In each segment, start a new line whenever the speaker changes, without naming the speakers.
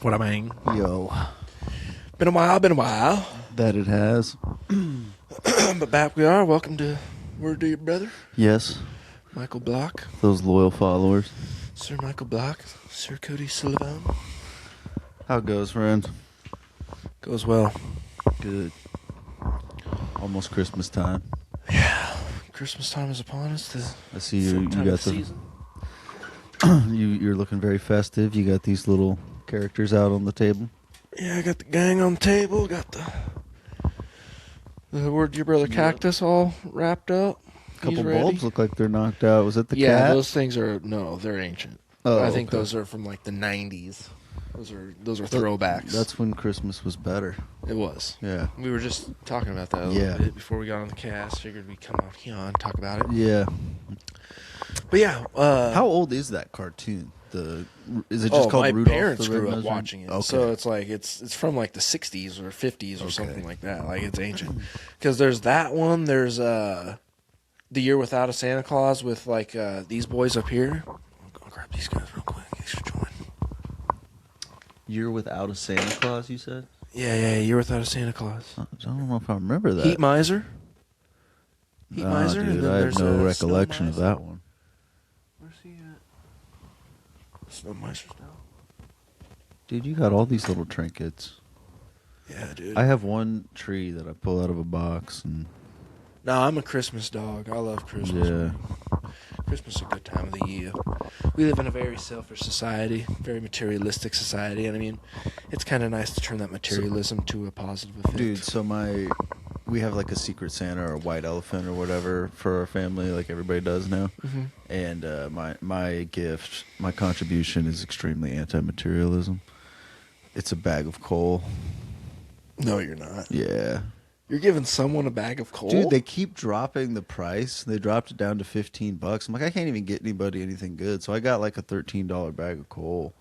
What I mean.
Yo.
Been a while.
That it has.
But back we are. Welcome to Word to Your Brother.
Yes.
Michael Block.
Those loyal followers.
Sir Michael Block. Sir Cody Sullivan.
How it goes, friends?
Goes well.
Good. Almost Christmas time.
Yeah. Christmas time is upon us.
I see you got the
season.
you're looking very festive. You got these little characters out on the table.
Yeah, I got the gang on the table. Got the Word to Your Brother cactus all wrapped up.
Couple bulbs look like they're knocked out. Was it the cat?
Yeah, those things are they're ancient.
Oh,
I think
okay.
those are from like the 90s. Those are throwbacks.
That's when Christmas was better.
It was.
Yeah.
We were just talking about that a little bit before we got on the cast. Figured we'd come out here and talk about it.
Yeah.
But yeah.
How old is that cartoon? Is it just called
my
Rudolph?
Parents grew up watching it.
Okay.
So it's like it's from like the 60s or 50s or something like that. Like it's ancient. Because there's that one. There's The Year Without a Santa Claus with like these boys up here. I'll grab these guys real quick. Thanks for joining.
Year Without a Santa Claus, you said?
Yeah, Year Without a Santa Claus.
I don't know if I remember that.
Heat Miser. Heat Miser.
Dude,
And then
I have
there's
no
Snow
recollection of
Miser.
that one.
Where's he at? Snow Miser's now.
Dude, you got all these little trinkets.
Yeah, dude.
I have one tree that I pull out of a box, and
No, I'm a Christmas dog. I love Christmas.
yeah,
Christmas is a good time of the year. We live in a very selfish society, very materialistic society, and I mean, it's kind of nice to turn that materialism to a positive effect.
dude. So we have like a secret Santa or a white elephant or whatever for our family, like everybody does now.
Mm-hmm.
And my gift, my contribution is extremely anti-materialism. It's a bag of coal.
No, you're not.
Yeah.
You're giving someone a bag of coal?
Dude, they keep dropping the price. They dropped it down to $15. I'm like, I can't even get anybody anything good. So I got like a $13 bag of coal.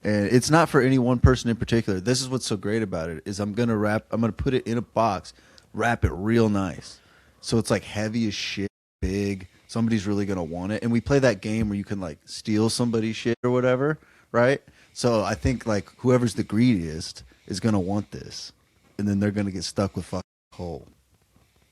And it's not for any one person in particular. This is what's so great about it is I'm gonna put it in a box, wrap it real nice. So it's like heavy as shit, big. Somebody's really gonna want it. And we play that game where you can like steal somebody's shit or whatever, right? So I think like whoever's the greediest is gonna want this. And then they're gonna get stuck with fucking coal.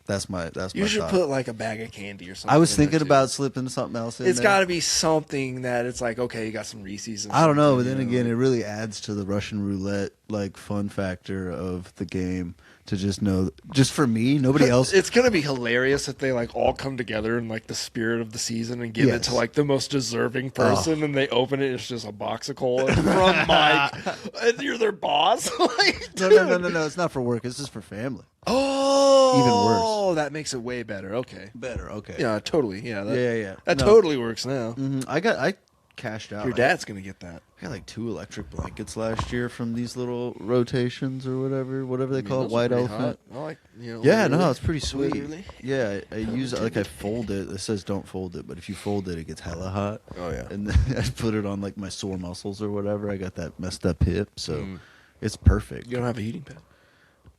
That's my
You should
thought.
put like a bag of candy or something.
I was
in there,
thinking
too.
about slipping something else in
It's
there.
got to be something that it's like, okay, you got some Reese's.
I don't know, but then again, it really adds to the Russian roulette like fun factor of the game to just know. Just for me, nobody else.
It's gonna be hilarious if they like all come together in like the spirit of the season and give it to like the most deserving person, and they open it, it's just a box of coal from Mike, and you're their boss. Like,
No. It's not for work. It's just for family.
Oh,
Even worse.
Oh, that makes it way better. Okay.
Better. Okay.
Yeah, totally. Yeah.
Yeah.
That
No.
totally works now.
I cashed out.
Your dad's gonna get that.
I got like 2 electric blankets last year from these little rotations or whatever they call it,
those are
white
pretty
elephant.
hot. I like,
Yeah,
literally-
no, it's pretty sweet.
literally.
Yeah, I use it like I fold it. It says don't fold it, but if you fold it, it gets hella hot.
Oh yeah.
And then I put it on like my sore muscles or whatever. I got that messed up hip, so it's perfect.
You don't have a heating pad.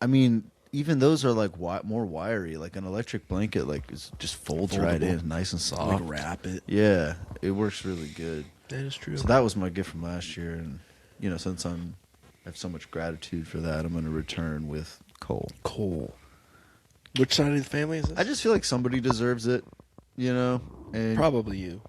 I mean, even those are like more wiry. Like an electric blanket, like just folds right
Foldable.
in, nice and soft.
Like wrap it.
Yeah, it works really good.
That is true.
So that was my gift from last year, and since I have so much gratitude for that, I'm going to return with coal.
Coal. Which side of the family is this?
I just feel like somebody deserves it, and
Probably you.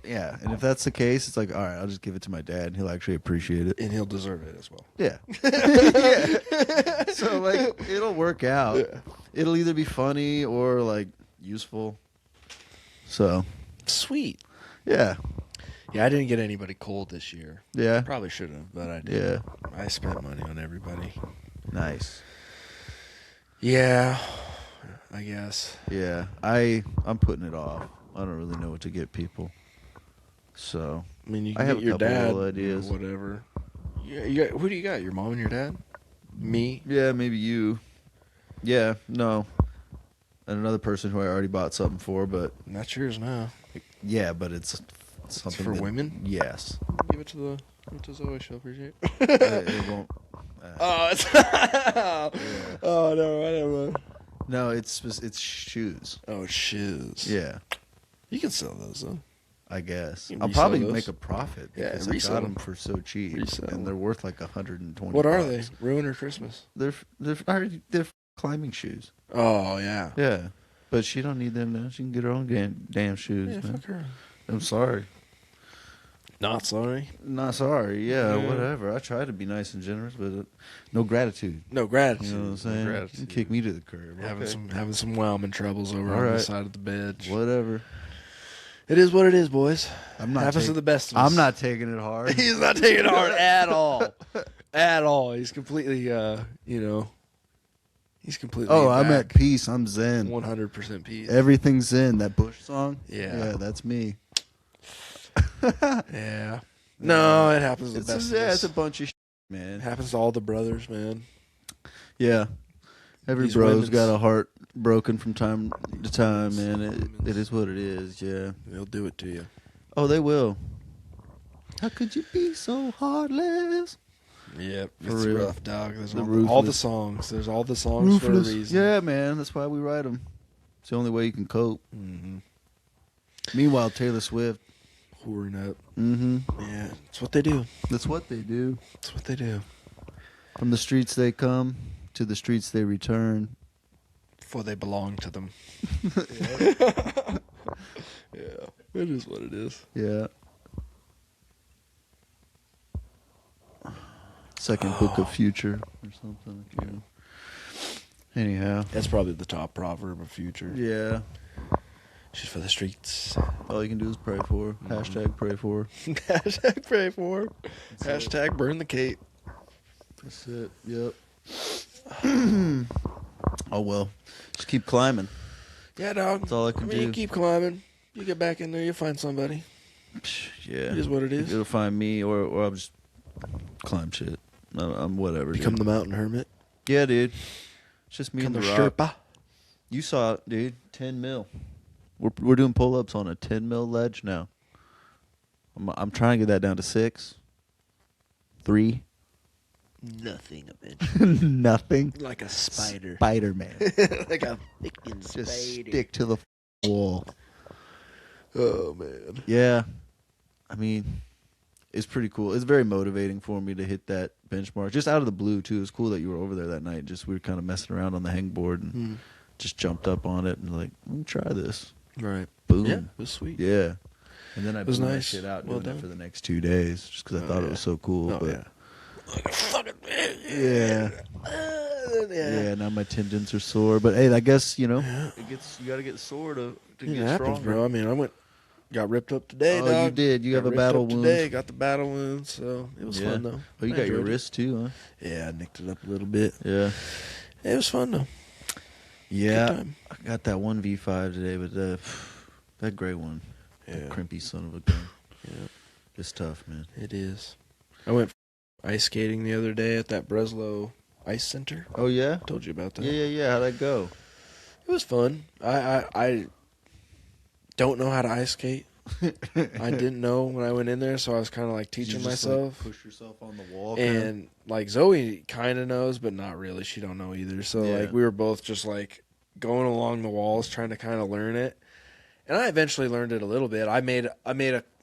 yeah. And if that's the case, it's like, all right, I'll just give it to my dad, and he'll actually appreciate it.
And he'll deserve it as well.
Yeah. Yeah. So like, it'll work out.
Yeah.
It'll either be funny or like useful. So
Sweet.
yeah,
Yeah, I didn't get anybody cold this year.
yeah,
Probably should have, but I did.
yeah.
I spent money on everybody.
Nice.
Yeah, I guess.
Yeah, I'm putting it off. I don't really know what to get people. So
I mean, you
I
can
have
get
a
your
couple
dad
little ideas.
or whatever. Yeah, you got, who do you got? Your mom and your dad? Me?
yeah, maybe you. Yeah, no. And another person who I already bought something for, but
And that's yours now.
yeah, but it's something
for
that-
women?
Yes.
Give it to Zoe. She'll appreciate it.
It won't.
Oh, it's oh no, I don't know.
No, it's shoes.
Oh, shoes.
Yeah.
You can sell those though.
I guess
You can
I'll
resell
probably
those.
make a profit
Yeah,
because I
resell
got
them.
them for so cheap,
Resell
and
them.
they're worth like $120.
What are they? Ruin or Christmas?
They're climbing shoes.
Oh yeah.
Yeah, but she don't need them now. She can get her own damn shoes,
Yeah,
man.
fuck her.
I'm sorry.
Not sorry.
Not sorry. Yeah,
Yeah.
whatever. I try to be nice and generous, but no gratitude.
No gratitude.
You know what I'm saying?
No
You
gratitude.
kick me to the curb.
Having some whelming troubles over
All
on the
right.
side of the bed.
Whatever.
It is what it is, boys.
I'm not.
Happens to the best of us.
I'm not taking it hard.
He's not taking it hard at all. At all. He's completely, he's completely.
Oh, I'm at
back.
peace. I'm zen.
100% peace.
Everything's zen. That Bush song.
Yeah.
Yeah, that's me.
Yeah. No, it happens to the best of
It's
us.
a bunch of shit,
It
man.
happens to all the brothers, man.
Yeah. Every
These
bro's
women's-
got a heart broken from time to time, man. It is what it is. Yeah.
They'll do it to you.
Oh, they will. How could you be so heartless?
Yep.
For
It's
real.
rough, dog. There's
The
all the
ruthless.
songs. There's all the songs for a reason.
Yeah, man. That's why we write them. It's the only way you can cope.
Mm-hmm.
Meanwhile, Taylor Swift.
Whoring up.
Mm-hmm.
Yeah. It's what they do.
That's what they do.
It's what they do.
From the streets they come, to the streets they return.
For they belong to them. Yeah. It is what it is.
Yeah. Second book of Future or something. You know. Anyhow.
That's probably the top proverb of future.
Yeah.
She's for the streets.
All you can do is pray for her. Hashtag pray for her.
Hashtag pray for her.
That's
Hashtag burn the cape.
That's it. Yep. Oh, well. Just keep climbing.
Yeah, dog.
That's all I can
mean,
do.
You keep climbing. You get back in there, you'll find somebody.
Yeah.
It is what it is.
It'll find me or I'll just climb shit. I'm whatever.
Become
dude.
the mountain hermit.
Yeah, dude. It's just me
Become
and
the
the rock.
Sherpa.
You saw it, dude. 10 mil. We're doing pull-ups on a 10 mil ledge now. I'm trying to get that down to 6. 3.
Nothing of it.
Nothing.
Like a spider.
Spider-Man.
Like a freaking
Just
spider.
stick to the wall.
Oh, man.
Yeah. I mean, it's pretty cool. It's very motivating for me to hit that benchmark. Just out of the blue, too. It was cool that you were over there that night. Just we were kind of messing around on the hangboard and just jumped up on it and like, let me try this.
Right.
Boom.
Yeah, it was sweet.
Yeah. And then I
was
blew my
nice.
shit out
Well
doing
done.
it for the next 2 days just because I thought it was so cool.
Oh,
but
yeah. Like a fucking
yeah. Yeah, now my tendons are sore. But hey, I guess, you got to get sore to
It
get
happens,
stronger.
bro. I mean, got ripped up today,
Oh,
dog.
you did. You
Got
have a
ripped
battle
up
wound.
today. Got the battle wound, so it was fun, though.
Oh, you
I
got your
enjoyed it.
wrist too, huh?
Yeah, I nicked it up a little bit.
Yeah.
It was fun, though.
Yeah.
Good time.
I got that one V5 today, but that gray one,
Yeah.
that crimpy son of a gun.
Yeah,
It's tough, man.
it is. I went ice skating the other day at that Breslow Ice Center.
Oh, yeah?
I told you about that.
Yeah. How'd that go?
It was fun. I don't know how to ice skate. I didn't know when I went in there, so I was kind of like teaching
You just,
myself.
push yourself on the wall.
And like Zoe kind of knows, but not really. She don't know either. So
Yeah.
like we were both just like going along the walls, trying to kind of learn it. And I eventually learned it a little bit. I made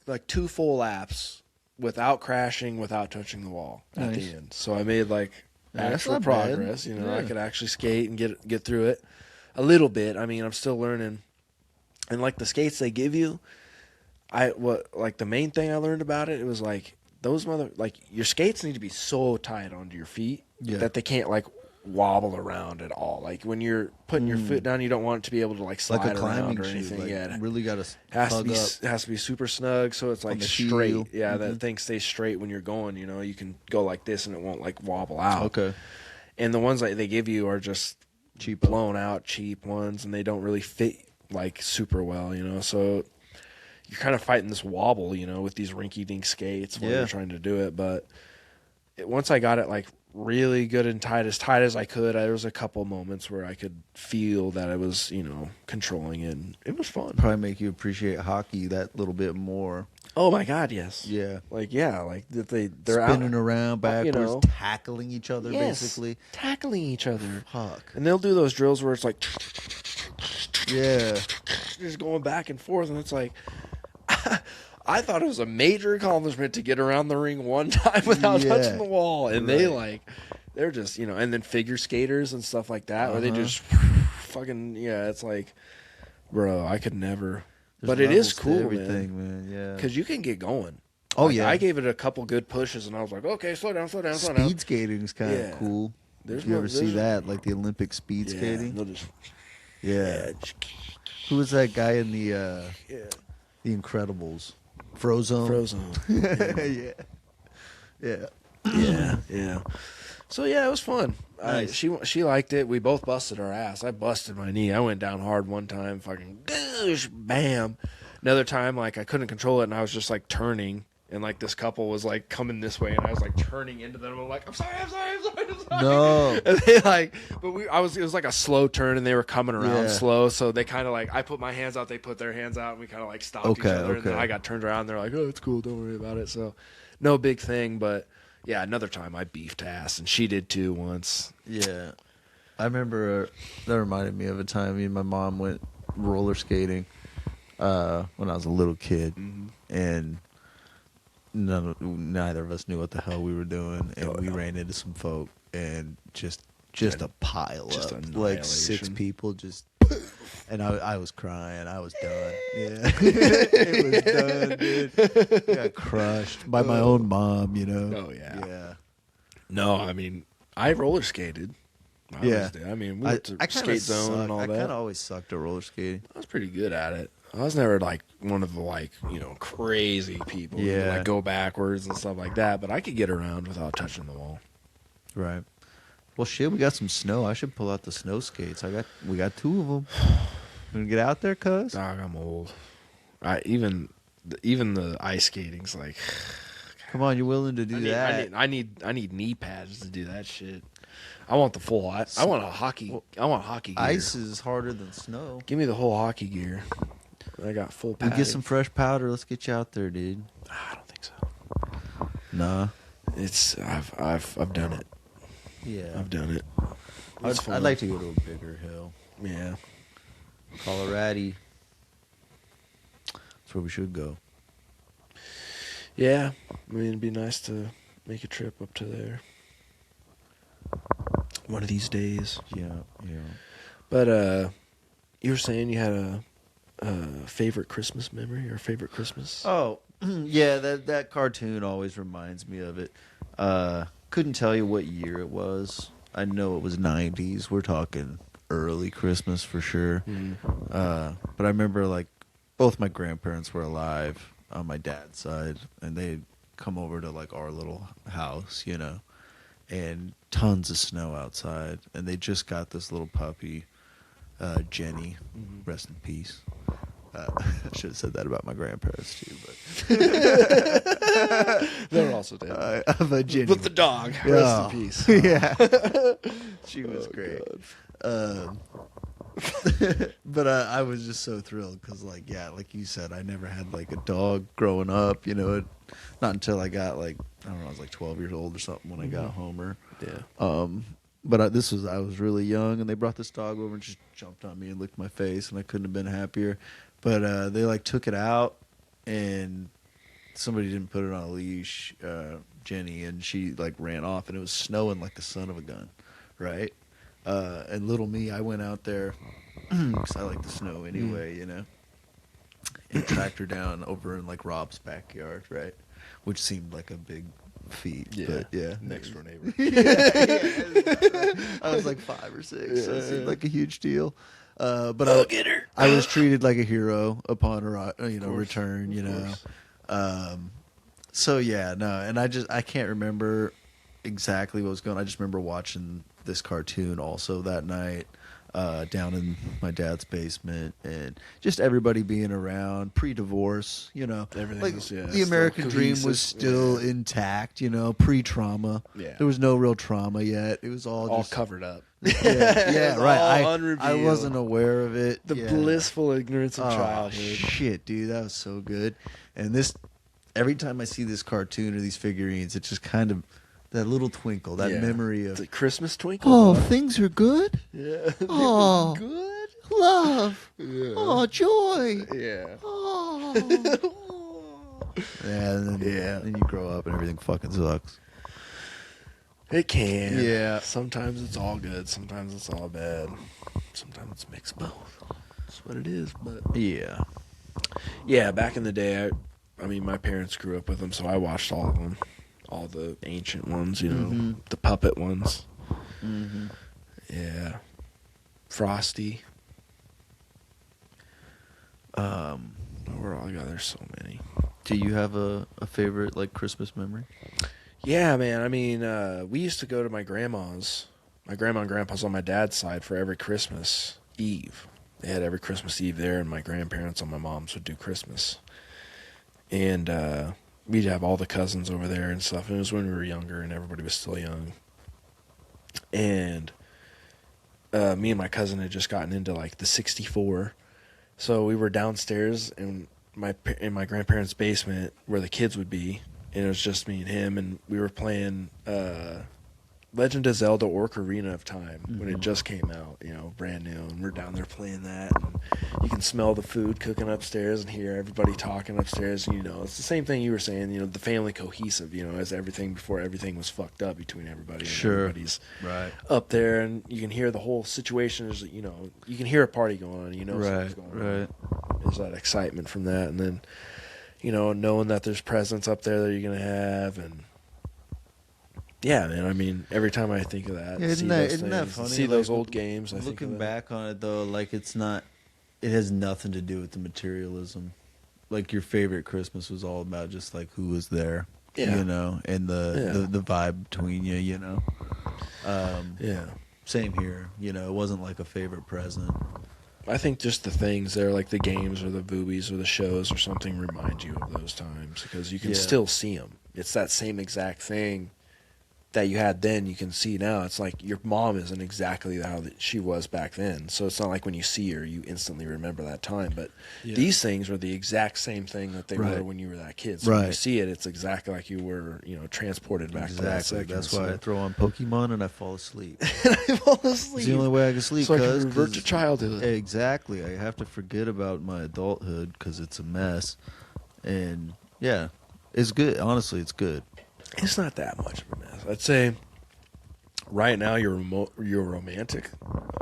like 2 full laps without crashing, without touching the wall at
Nice.
the end. So I made like
Yeah, that's
actual
not bad.
progress. I
Yeah.
could actually skate and get through it a little bit. I mean, I'm still learning. And like the skates they give you, the main thing I learned about it was like your skates need to be so tight onto your feet that they can't like wobble around at all. Like when you're putting your foot down, you don't want it to be able to like slide
like a climbing
around or
shoe.
anything.
Like,
Yeah,
really got to
has to be super snug, so it's like
the
straight.
heel.
Yeah, that thing stays straight when you're going. You can go like this and it won't like wobble out.
Okay.
And the ones that they give you are just
Cheap.
blown out, cheap ones, and they don't really fit like super well. So you're kind of fighting this wobble, with these rinky-dink skates when you're trying to do it. But once I got it like really good and tight as I could, there was a couple moments where I could feel that I was, controlling it. And it was fun.
Probably make you appreciate hockey that little bit more.
Oh my God, yes.
Yeah.
Like that they're
Spinning
out,
around backwards,
know.
tackling each other,
yes,
basically.
tackling each other.
Fuck.
And they'll do those drills where it's like
Yeah.
just going back and forth, and it's like I thought it was a major accomplishment to get around the ring one time without touching the wall. And they're just, and then figure skaters and stuff like that, where they just fucking, it's like, bro, I could never. But it is cool,
man. Yeah.
Because you can get going.
Oh,
like,
yeah.
I gave it a couple good pushes, and I was like, okay, slow down.
Speed skating is kind of cool. Did you ever see that? Like the Olympic speed skating? Yeah. Who was that guy in the Incredibles? Frozone.
Yeah. So yeah, it was fun.
Nice.
She liked it. We both busted our ass. I busted my knee. I went down hard one time, fucking goosh, bam. Another time, like I couldn't control it, and I was just like turning, and like this couple was like coming this way, and I was like turning into them. I'm like, I'm sorry.
No.
And they it was like a slow turn, and they were coming around slow, so they kind of like, I put my hands out, they put their hands out, and we kind of like stopped each other, and then I got turned around, and they're like, oh, it's cool, don't worry about it. So no big thing, but yeah, another time I beefed ass, and she did too once.
Yeah. I remember that reminded me of a time me and my mom went roller skating when I was a little kid, and neither of us knew what the hell we were doing, and we ran into some folk, and just a pile up, like 6 people, just, and I was crying. I was done. Yeah, it was done, dude. Got crushed by my own mom,
Oh yeah. No, I mean, I roller skated. I mean, we went to skate zone and all that.
I kind of always sucked at roller skating.
I was pretty good at it. I was never like one of the crazy people who would, like go backwards and stuff like that, but I could get around without touching the wall.
Right. Well, shit, we got some snow. I should pull out the snow skates. We got 2 of them. Gonna get out there, cuz?
Dog, I'm old. Even the ice skating's like.
Come on, you're willing to do that?
I need knee pads to do that shit. I want the full. I want hockey gear.
Ice is harder than snow.
Give me the whole hockey gear. I got full padding.
We get some fresh powder. Let's get you out there, dude.
I don't think so.
Nah.
I've done it.
Yeah.
I've done it.
I'd like to go to a bigger hill.
Yeah.
Colorado. That's where we should go.
Yeah. I mean, it'd be nice to make a trip up to there. One of these days.
Yeah.
But you were saying you had a favorite Christmas memory or favorite Christmas?
Oh, yeah, that cartoon always reminds me of it. Couldn't tell you what year it was. I know it was 90s. We're talking early Christmas for sure. But I remember like both my grandparents were alive on my dad's side, and they'd come over to like our little house, and tons of snow outside, and they just got this little puppy, Jenny, rest in peace. I should have said that about my grandparents too, but
they're also dead.
But Jenny,
but the dog, rest in peace.
Yeah, she was great. But I was just so thrilled because, like you said, I never had like a dog growing up. Not until I got I was like 12 years old or something when I got Homer.
Yeah.
But I was really young, and they brought this dog over and just jumped on me and licked my face, and I couldn't have been happier. But they took it out, and somebody didn't put it on a leash, Jenny, and she ran off, and it was snowing like the son of a gun, right? And little me, I went out there because I like the snow anyway, and tracked her down over in Rob's backyard, right? Which seemed like a big feet.
Yeah.
But yeah.
Next door neighbor.
I was like 5 or 6, so it seemed like a huge deal. But
I'll get her.
I was treated like a hero upon her, return, So yeah, no, and I can't remember exactly what was going on. I just remember watching this cartoon also that night. Down in my dad's basement, and just everybody being around pre-divorce,
Everything was,
the American dream was still intact, pre-trauma.
Yeah.
There was no real trauma yet. It was all just
covered up.
Yeah, right.
Unrevealed.
I wasn't aware of it.
The blissful ignorance of childhood.
Shit, dude, that was so good. And every time I see this cartoon or these figurines, it just kind of that little twinkle, that memory of
the Christmas twinkle.
Oh, things are good.
Yeah.
Oh,
good.
Love.
Yeah.
Oh, joy.
Yeah.
Oh. Yeah, and then you grow up and everything fucking sucks.
It can.
Yeah.
Sometimes it's all good. Sometimes it's all bad. Sometimes it's mixed both. That's what it is. But
Yeah.
yeah, back in the day, I mean, my parents grew up with them, so I watched all of them, all the ancient ones. You know, the puppet ones.
Mm-hmm.
Yeah. Frosty. Overall, there's so many.
Do you have a favorite like Christmas memory?
Yeah, man. I mean, we used to go to my grandma's. My grandma and grandpa's on my dad's side for every Christmas Eve. They had every Christmas Eve there, and my grandparents on my mom's would do Christmas. And we'd have all the cousins over there and stuff. And it was when we were younger, and everybody was still young. And me and my cousin had just gotten into like the 64. So we were downstairs in my grandparents' basement where the kids would be, and it was just me and him, and we were playing Legend of Zelda: Ocarina of Time when it just came out, you know, brand new, and we're down there playing that, and you can smell the food cooking upstairs and hear everybody talking upstairs, and you know, it's the same thing you were saying, you know, the family cohesive, you know, as everything before everything was fucked up between everybody.
Sure.
And everybody's
Right.
up there, and you can hear the whole situation is, you know, you can hear a party going on, you know, something's going on. There's that excitement from that, and then, you know, knowing that there's presents up there that you're gonna have, and yeah, man. I mean, every time I think of that,
Yeah,
isn't
that funny?
See
Like,
those old games. I think
looking
of that.
back on it though, like it has nothing to do with the materialism. Like your favorite Christmas was all about just like who was there,
Yeah.
you know, and the vibe between you, you know.
Yeah,
Same here, you know. It wasn't like a favorite present.
I think just the things there, like the games or the movies or the shows or something, remind you of those times because you can still see them. It's that same exact thing that you had then, you can see now. It's like your mom isn't exactly how that she was back then. So it's not like when you see her, you instantly remember that time. But these things are the exact same thing that they were when you were that kid. So when you see it, it's exactly like you were, you know, transported back to that second.
That's why I throw on Pokemon and I fall asleep.
I fall asleep.
It's the only way I can sleep.
So I can revert to childhood.
Exactly. I have to forget about my adulthood because it's a mess. And yeah, it's good. Honestly, it's good.
It's not that much of a mess. I'd say right now your romantic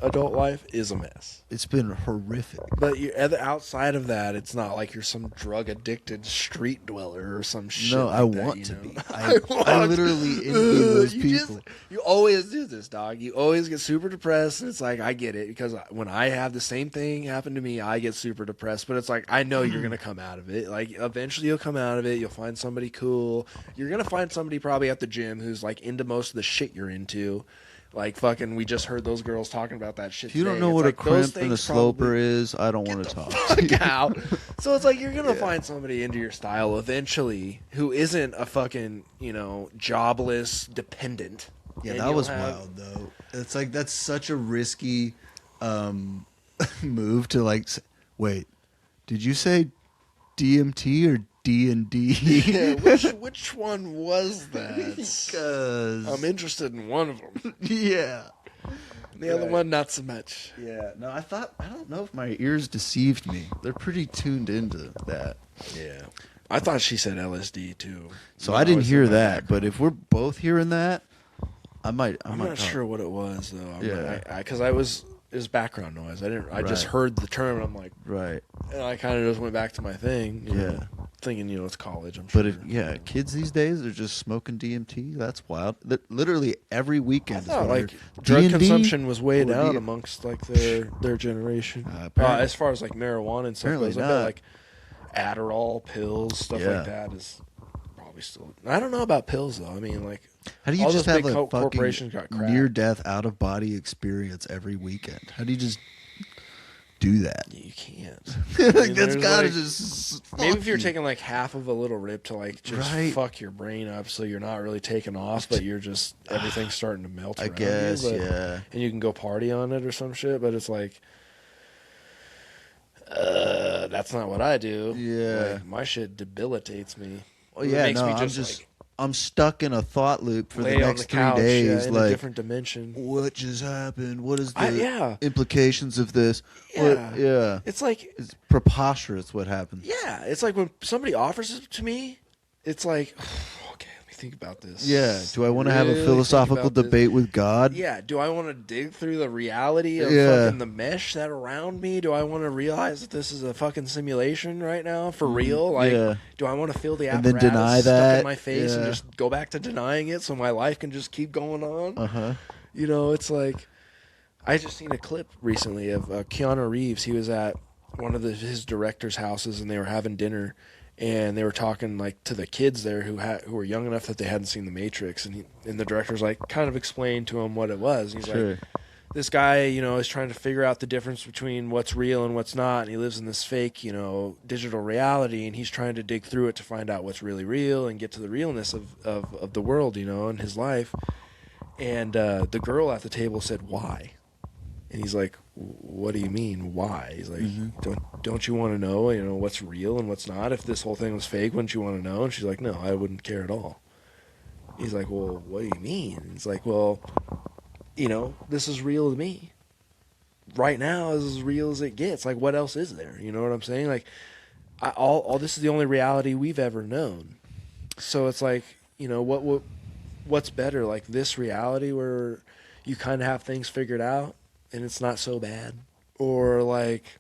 adult life is a mess.
It's been horrific.
But outside of that, it's not like you're some drug addicted street dweller or some shit.
No,
like
I
that,
want
you
to
know?
be. I literally envy those people.
You always do this, dog. You always get super depressed, and it's like I get it because when I have the same thing happen to me, I get super depressed. But it's like I know you're gonna come out of it. Like eventually you'll come out of it. You'll find somebody cool. You're gonna find somebody probably at the gym who's like into most of the shit you're into. Like fucking, we just heard those girls talking about that shit.
If you don't
today.
know
It's
what
like
a crimp and a sloper is, I don't want to talk.
Fuck out. So it's like you're gonna find somebody into your style eventually who isn't a fucking, you know, jobless dependent.
Yeah,
And
that
you'll
was
have-
wild though. It's like that's such a risky move to like. Wait, did you say DMT or D&D?
Yeah, which one was that?
Because
I'm interested in one of them.
yeah.
The other one, not so much.
Yeah, no, I don't know if my ears deceived me. They're pretty tuned into that.
Yeah, I thought she said LSD too.
So
When
I didn't
was
hear
in my
that,
background.
but if we're both hearing that, I might.
I'm not sure what it was though.
Yeah.
Because it was background noise. I just
Right.
heard the term and I'm like,
Right.
and I kind of just went back to my thing. you know,
Yeah.
thinking, you know, it's college. I'm sure.
But kids these days are just smoking DMT. That's wild. Literally every weekend.
I
is
thought
when
like
they're
drug
D&D
consumption was way
or
down
D-
amongst like their generation.
Apparently-
As far as like marijuana and stuff
Apparently
goes, I bet
not.
like Adderall, pills, stuff
Yeah.
like that is probably still. I don't know about pills though. I mean, like
How do you
all
just
those
have
big
a
corporations got
fucking
cracked.
near-death, out-of-body experience every weekend? How do you just do that?
You can't.
Like,
I mean,
that's
there's,
gotta
like,
just
maybe
fuck
if you're
you.
taking like half of a little rip to like just
Right.
fuck your brain up, so you're not really taking off, but you're just everything's starting to melt.
I
around
guess,
you, but-
yeah.
And you can go party on it or some shit, but it's like, that's not what I do.
Yeah.
Like, my shit debilitates me.
Oh
It
yeah,
makes
no,
me
I'm
just,
just
like,
I'm stuck in a thought loop for
Lay
the
on
next
the
3
couch,
days.
in a
Like,
different dimension.
what just happened? What is the
Yeah.
implications of this?
Yeah.
Yeah.
It's like,
It's preposterous what happened.
yeah, it's like when somebody offers it to me, it's like, okay, let me think about this.
Yeah. Do I want to have a
Really think
philosophical
about this.
debate with God?
Yeah, do I want to dig through the reality of
Yeah.
fucking the mesh that around me? Do I want to realize that this is a fucking simulation right now for real? Like,
yeah.
do I want to feel the
And then
apparatus
deny
stuck
that?
in my face and
Yeah.
just go back to denying it so my life can just keep going on?
Uh-huh.
You know, it's like I just seen a clip recently of Keanu Reeves. He was at one of his director's houses and they were having dinner. And they were talking like to the kids there who were young enough that they hadn't seen The Matrix, and the director's like kind of explained to him what it was. He's like, this guy, you know, is trying to figure out the difference between what's real and what's not, and he lives in this fake, you know, digital reality, and he's trying to dig through it to find out what's really real and get to the realness of the world, you know, and his life. And the girl at the table said, "Why?" And he's like, "What do you mean, why?" He's like, "Don't you want to know, you know, what's real and what's not? If this whole thing was fake, wouldn't you want to know?" And she's like, "No, I wouldn't care at all." He's like, "Well, what do you mean?" He's like, "Well, you know, this is real to me. Right now is as real as it gets. Like, what else is there? You know what I'm saying? Like, all this is the only reality we've ever known. So it's like, you know, what's better? Like this reality where you kind of have things figured out and it's not so bad, or like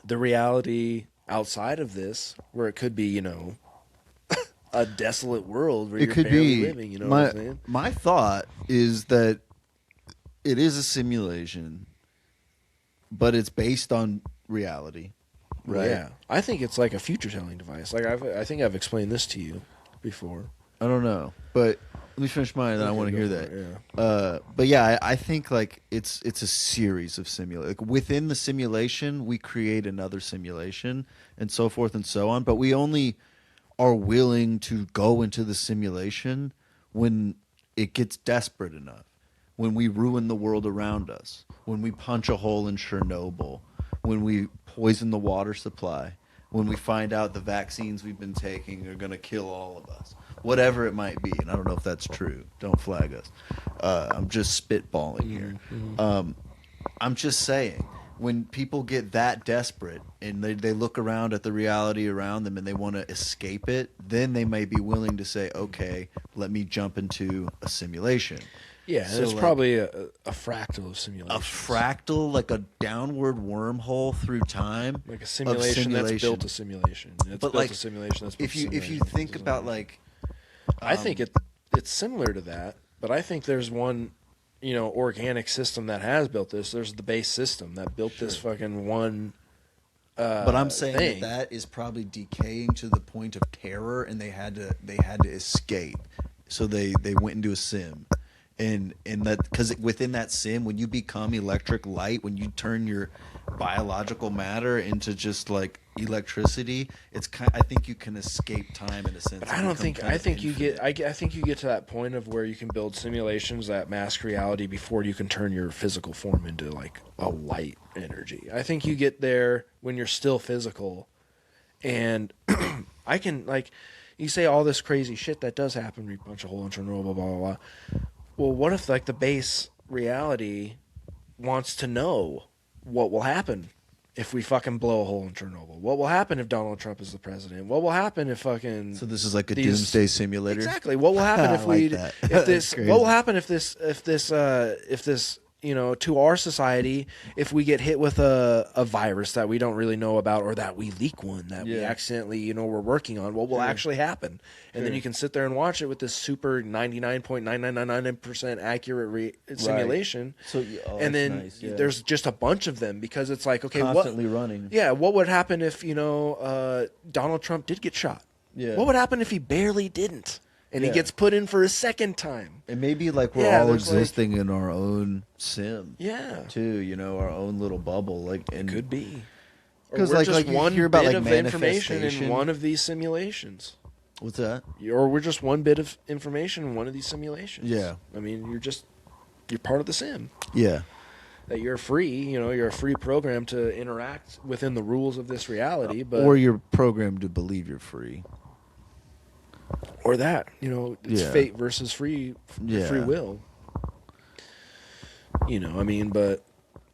the reality outside of this where it could be, you know, a desolate world where
It
you're
could
barely
be.
living. You know what I'm saying?
My thought is that it is a simulation, but it's based on reality, right?
Yeah, I think it's like a future telling device. Like I think I've explained this to you before.
I don't know, but let me finish mine, and then I
Okay,
want to
go
hear
for
that.
it, yeah.
But yeah, I think like it's a series of like within the simulation, we create another simulation, and so forth and so on. But we only are willing to go into the simulation when it gets desperate enough, when we ruin the world around us, when we punch a hole in Chernobyl, when we poison the water supply, when we find out the vaccines we've been taking are going to kill all of us, whatever it might be. And I don't know if that's true. Don't flag us. I'm just spitballing here. I'm just saying, when people get that desperate and they look around at the reality around them and they want to escape it, then they may be willing to say, okay, let me jump into a simulation.
Yeah,
So,
it's
like,
probably a fractal of simulation.
a fractal, like a downward wormhole through time,
like a simulation that's built a simulation. It's
But
built
like,
a simulation that's built
if you
a simulation.
think about like,
I think it's similar to that, but I think there's one, you know, organic system that has built this. There's the base system that built this fucking one.
but I'm saying
thing.
that is probably decaying to the point of terror, and they had to escape, so they went into a sim. And that, because within that sim, when you become electric light, when you turn your biological matter into just like electricity, it's I think you can escape time in a sense.
But I don't think. I think you get. I think you get to that point of where you can build simulations that mask reality before you can turn your physical form into like a light energy. I think you get there when you're still physical, and I can like. You say all this crazy shit that does happen. We punch a hole in Chernobyl, blah blah blah. Well, what if like the base reality wants to know what will happen if we fucking blow a hole in Chernobyl? What will happen if Donald Trump is the president? What will happen if fucking
So this is like a doomsday simulator.
Exactly. What will happen if
I like
we
that.
if this
That's crazy.
what will happen if this you know, to our society, if we get hit with a virus that we don't really know about, or that we leak one that we accidentally, you know, we're working on, what will actually happen? And then you can sit there and watch it with this super 99.9999% accurate simulation.
So,
and then there's just a bunch of them, because it's like, okay,
constantly running.
Yeah, what would happen if, you know, Donald Trump did get shot?
Yeah.
What would happen if he barely didn't? And he gets put in for a second time.
And maybe like we're all existing in our own sim.
Yeah.
Too, you know, our own little bubble. Like, and
It could be.
because
Or we're
like
just
you
one
hear about
bit
like
of information
manifestation.
in one of these simulations.
What's that?
Or we're just one bit of information in one of these simulations.
Yeah.
I mean, you're part of the sim.
Yeah.
That you're free, you know, you're a free program to interact within the rules of this reality, but
Or you're programmed to believe you're free.
or that, it's
Yeah.
fate versus free
Yeah.
will. I mean, but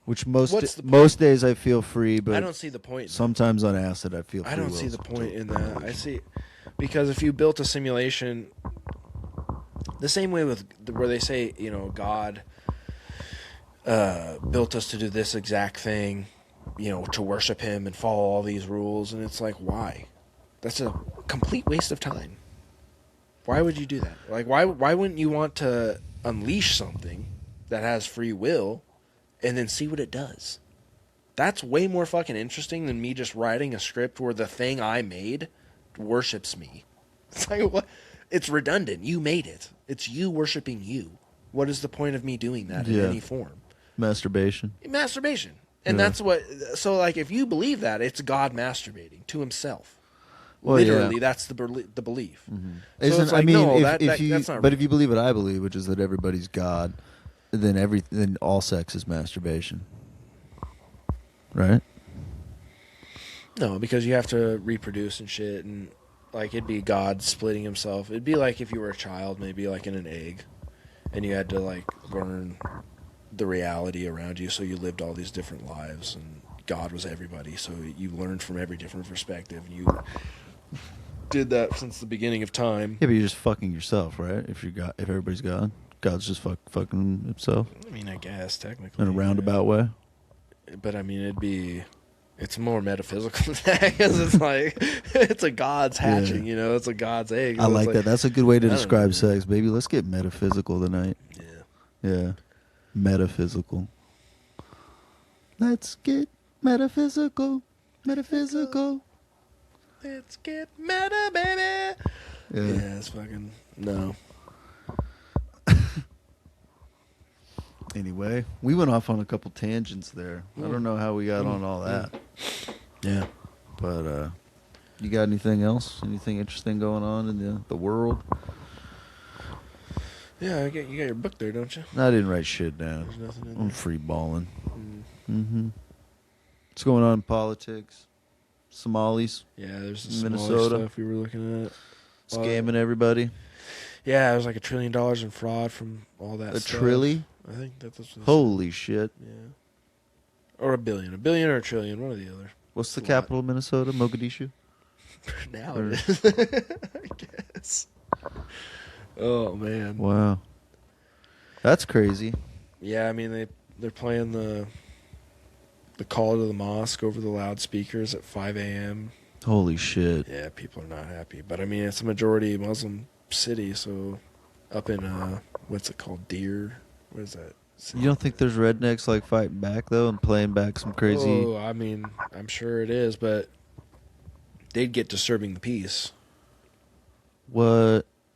Which
What's the
most days I feel free,
I
but
don't see the point.
sometimes on acid I feel free.
I don't see the point in that. I see, because if you built a simulation, the same way with where they say, God built us to do this exact thing, to worship Him and follow all these rules, and it's like, why? That's a complete waste of time. Why would you do that? Like, why wouldn't you want to unleash something that has free will and then see what it does? That's way more fucking interesting than me just writing a script where the thing I made worships me. It's like, what? It's redundant. You made it. It's you worshiping you. What is the point of me doing that in any form?
Masturbation.
Masturbation. And
Yeah.
that's what... So, like, if you believe that, it's God masturbating to himself.
Well,
Literally,
yeah.
that's the belief.
Mm-hmm.
So it's like, no,
if you
that's not
but
real.
if you believe what I believe, which is that everybody's God, then all sex is masturbation. Right?
No, because you have to reproduce and shit, and like it'd be God splitting himself. It'd be like if you were a child, maybe like in an egg, and you had to like learn the reality around you, so you lived all these different lives, and God was everybody, so you learned from every different perspective. You did that since the beginning of time.
Yeah, but you're just fucking yourself, right? If everybody's God, God's just fucking himself
I mean, I guess technically
in a roundabout way.
But I mean, it's more metaphysical than that, because it's like it's a God's hatching, it's a God's egg.
I
So
like
it's
that. That's a good way to
I don't
describe
know.
sex, baby. Let's get metaphysical tonight.
Yeah.
Yeah, metaphysical. Let's get metaphysical. Metaphysical.
Let's get meta, baby. Yeah, it's fucking no.
Anyway, we went off on a couple tangents there. I don't know how we got on all that.
Yeah.
But you got anything else? Anything interesting going on in the world?
Yeah, you got your book there, don't you?
I didn't write shit down.
There's nothing in
I'm
there.
free balling.
Mm.
What's going on in politics? Somalis
Yeah, there's some
Minnesota.
stuff we were looking at.
scamming everybody.
Yeah, it was like $1 trillion in fraud from all that
A
stuff.
trilly?
I think that's what it said.
Holy shit.
Yeah. Or $1 billion or $1 trillion, one or the other.
What's the
It's a lot.
capital of Minnesota? Mogadishu?
Now
Or-
it is. I guess. Oh, man.
Wow. That's crazy.
Yeah, I mean, they're playing the call to the mosque over the loudspeakers at 5 a.m.
Holy shit.
Yeah, people are not happy. But, I mean, it's a majority Muslim city, so up in, what's it called, Deer? What is that?
You don't think there's rednecks like fighting back though and playing back some crazy?
Oh, I mean, I'm sure it is, but they'd get disturbing the peace.
What?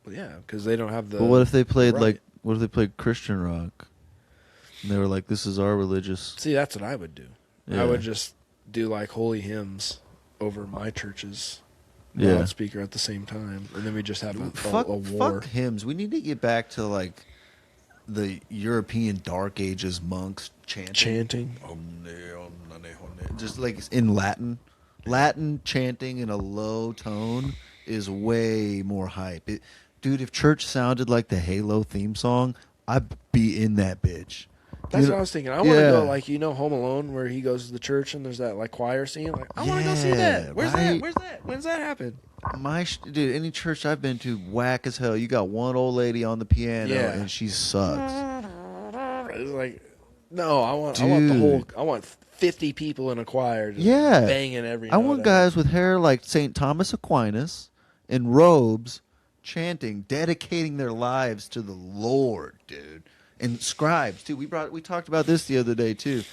Well, yeah, because they don't have the.
But what if they played
right.
what if they played Christian rock? And they were like, "This is our religious."
See, that's what I would do.
Yeah.
I would just do like holy hymns over my church's
Yeah.
loudspeaker at the same time, and then we just have a war.
Fuck hymns. We need to get back to like the European Dark Ages monks chanting. Just like in Latin. Latin chanting in a low tone is way more hype. Dude, if church sounded like the Halo theme song, I'd be in that bitch.
That's
You
what
know-
I was thinking. I want to
Yeah.
go like Home Alone, where he goes to the church and there's that like choir scene. Like, I want to go see
Yeah,
that. Where's
right?
that? Where's that? When's that happen?
Dude, any church I've been to, whack as hell. You got one old lady on the piano
Yeah.
and she sucks.
It's like, no, I want the whole. I want 50 people in a choir. Just
Yeah.
banging every.
I want
note
guys with hair like St. Thomas Aquinas in robes chanting, dedicating their lives to the Lord, dude. And scribes too. We talked about this the other day too.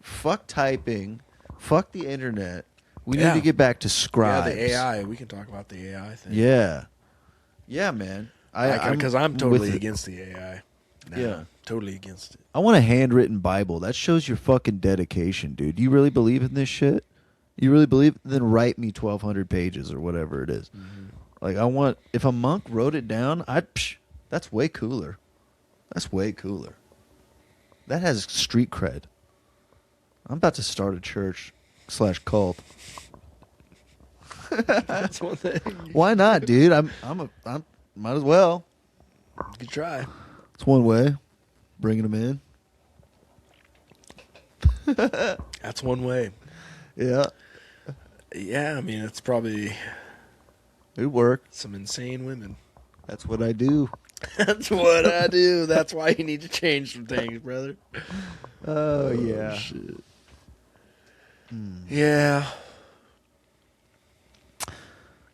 Fuck typing, fuck the internet. We
Yeah.
need to get back to
Yeah,
scribes.
the AI. We can talk about the AI thing.
Yeah. Yeah, man.
Because I'm
with
totally
it.
against the AI. Now.
Yeah.
Totally against it.
I want a handwritten Bible. That shows your fucking dedication, dude. You really believe in this shit? You really believe? Then write me 1,200 pages or whatever it is.
Mm-hmm.
Like, if a monk wrote it down, that's way cooler. That's way cooler. That has street cred. I'm about to start a church /cult.
That's one thing.
Why not, dude? I'm might as well.
You could try.
It's one way. Bringing them in.
That's one way.
Yeah.
Yeah, I mean, it's probably
It'd work.
some insane women.
That's what I do.
That's what I do. That's why you need to change some things, brother.
Oh, yeah.
Shit. Yeah.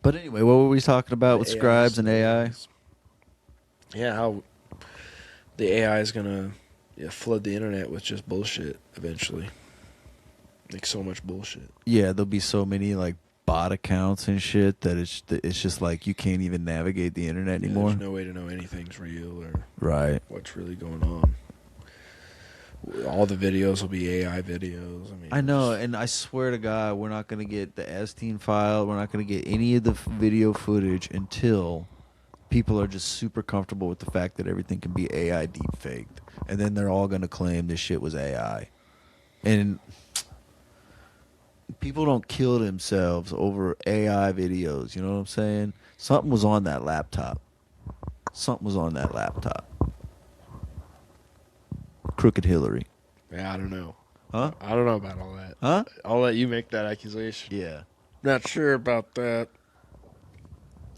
But anyway, what were we talking about with
The
scribes and AI?
Yeah, how the AI is going to flood the internet with just bullshit eventually. Like, so much bullshit.
Yeah, there'll be so many like bot accounts and shit that it's just like you can't even navigate the internet
Yeah,
anymore.
there's no way to know anything's real or
Right.
what's really going on. All the videos will be AI videos.
I know, and I swear to God, we're not going to get the S-Team file. We're not going to get any of the video footage until people are just super comfortable with the fact that everything can be AI deepfaked. And then they're all going to claim this shit was AI. And people don't kill themselves over AI videos. You know what I'm saying? Something was on that laptop. Something was on that laptop. Crooked Hillary.
Yeah, I don't know.
Huh?
I don't know about all that.
Huh?
I'll let you make that accusation.
Yeah.
Not sure about that.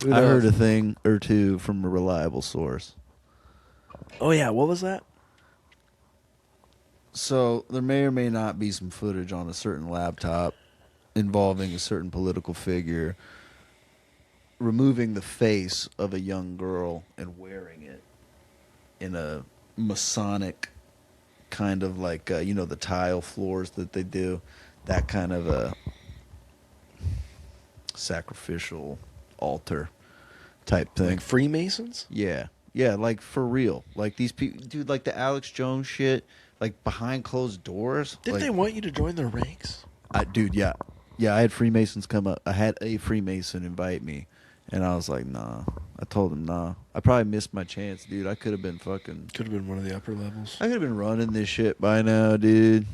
Who
I
knows?
heard a thing or two from a reliable source.
Oh, yeah. What was that?
So there may or may not be some footage on a certain laptop involving a certain political figure removing the face of a young girl and wearing it in a Masonic kind of like, the tile floors that they do. That kind of a sacrificial altar type thing.
Like Freemasons?
Yeah. Yeah, like for real. Like these people, dude, like the Alex Jones shit, like behind closed doors.
Didn't they want you to join their ranks?
Dude, yeah. Yeah, I had Freemasons come up. I had a Freemason invite me, and I was like, nah. I told him, nah. I probably missed my chance, dude. I could have been fucking...
Could have been one of the upper levels.
I could have been running this shit by now, dude.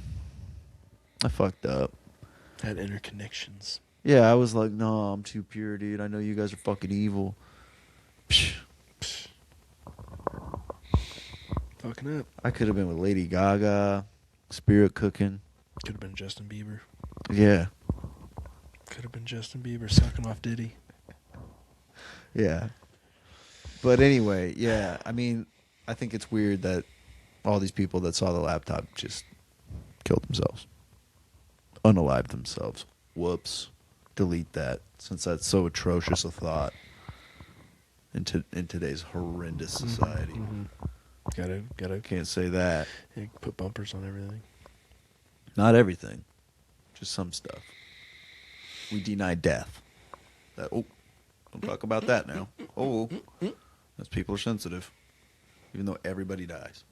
I fucked up.
Had interconnections.
Yeah, I was like, no, I'm too pure, dude. I know you guys are fucking evil. Psh.
Fucking up.
I could have been with Lady Gaga, Spirit Cooking.
Could have been Justin Bieber.
Yeah.
Could have been Justin Bieber sucking off Diddy.
Yeah. But anyway, yeah. I mean, I think it's weird that all these people that saw the laptop just killed themselves. Unalived themselves. Whoops. Delete that, since that's so atrocious a thought in today's horrendous society.
Mm-hmm. Gotta.
Can't say that.
Yeah, put bumpers on everything.
Not everything. Just some stuff. We deny death. Don't talk about that now. Those people are sensitive. Even though everybody dies.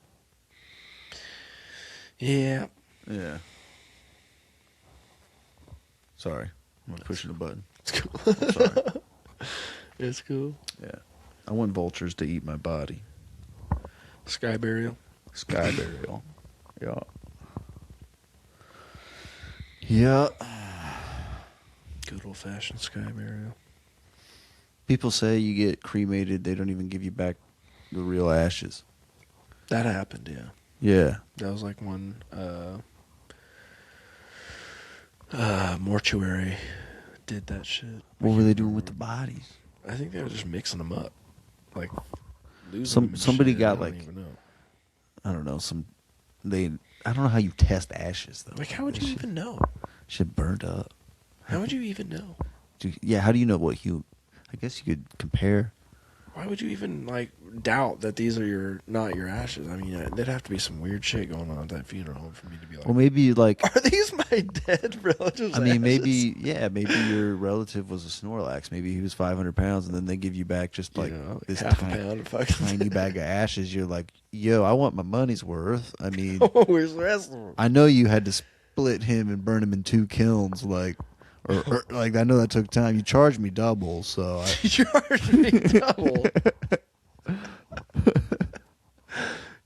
Yeah.
Yeah. Sorry. I'm pushing a button.
It's cool.
I'm sorry.
It's cool.
Yeah. I want vultures to eat my body.
Sky burial.
Sky burial. Yeah. Yeah.
Good old fashioned sky burial.
People say you get cremated, they don't even give you back the real ashes.
That happened, yeah.
Yeah.
That was like one mortuary did that shit.
What were they doing with the bodies?
I think they were just mixing them up. Like losing them and
somebody
shit.
got
I don't
like
even know.
I don't know, I don't know how you test ashes though.
Like how would you even know?
Shit burned up.
How would you even know?
Yeah, how do you know what I guess you could compare.
Why would you even like doubt that these are not your ashes? I mean, there'd have to be some weird shit going on at that funeral home for me to be like,
Well, maybe like
are these my dead relatives?
I mean,
ashes?
maybe your relative was a Snorlax. Maybe he was 500 pounds, and then they give you back just like this
half a pound of fucking
tiny bag of ashes. You're like, yo, I want my money's worth. I mean,
where's the rest of them?
I know you had to split him and burn him in 2 kilns, like, or like I know that took time. You charged me double, so
You charged me double.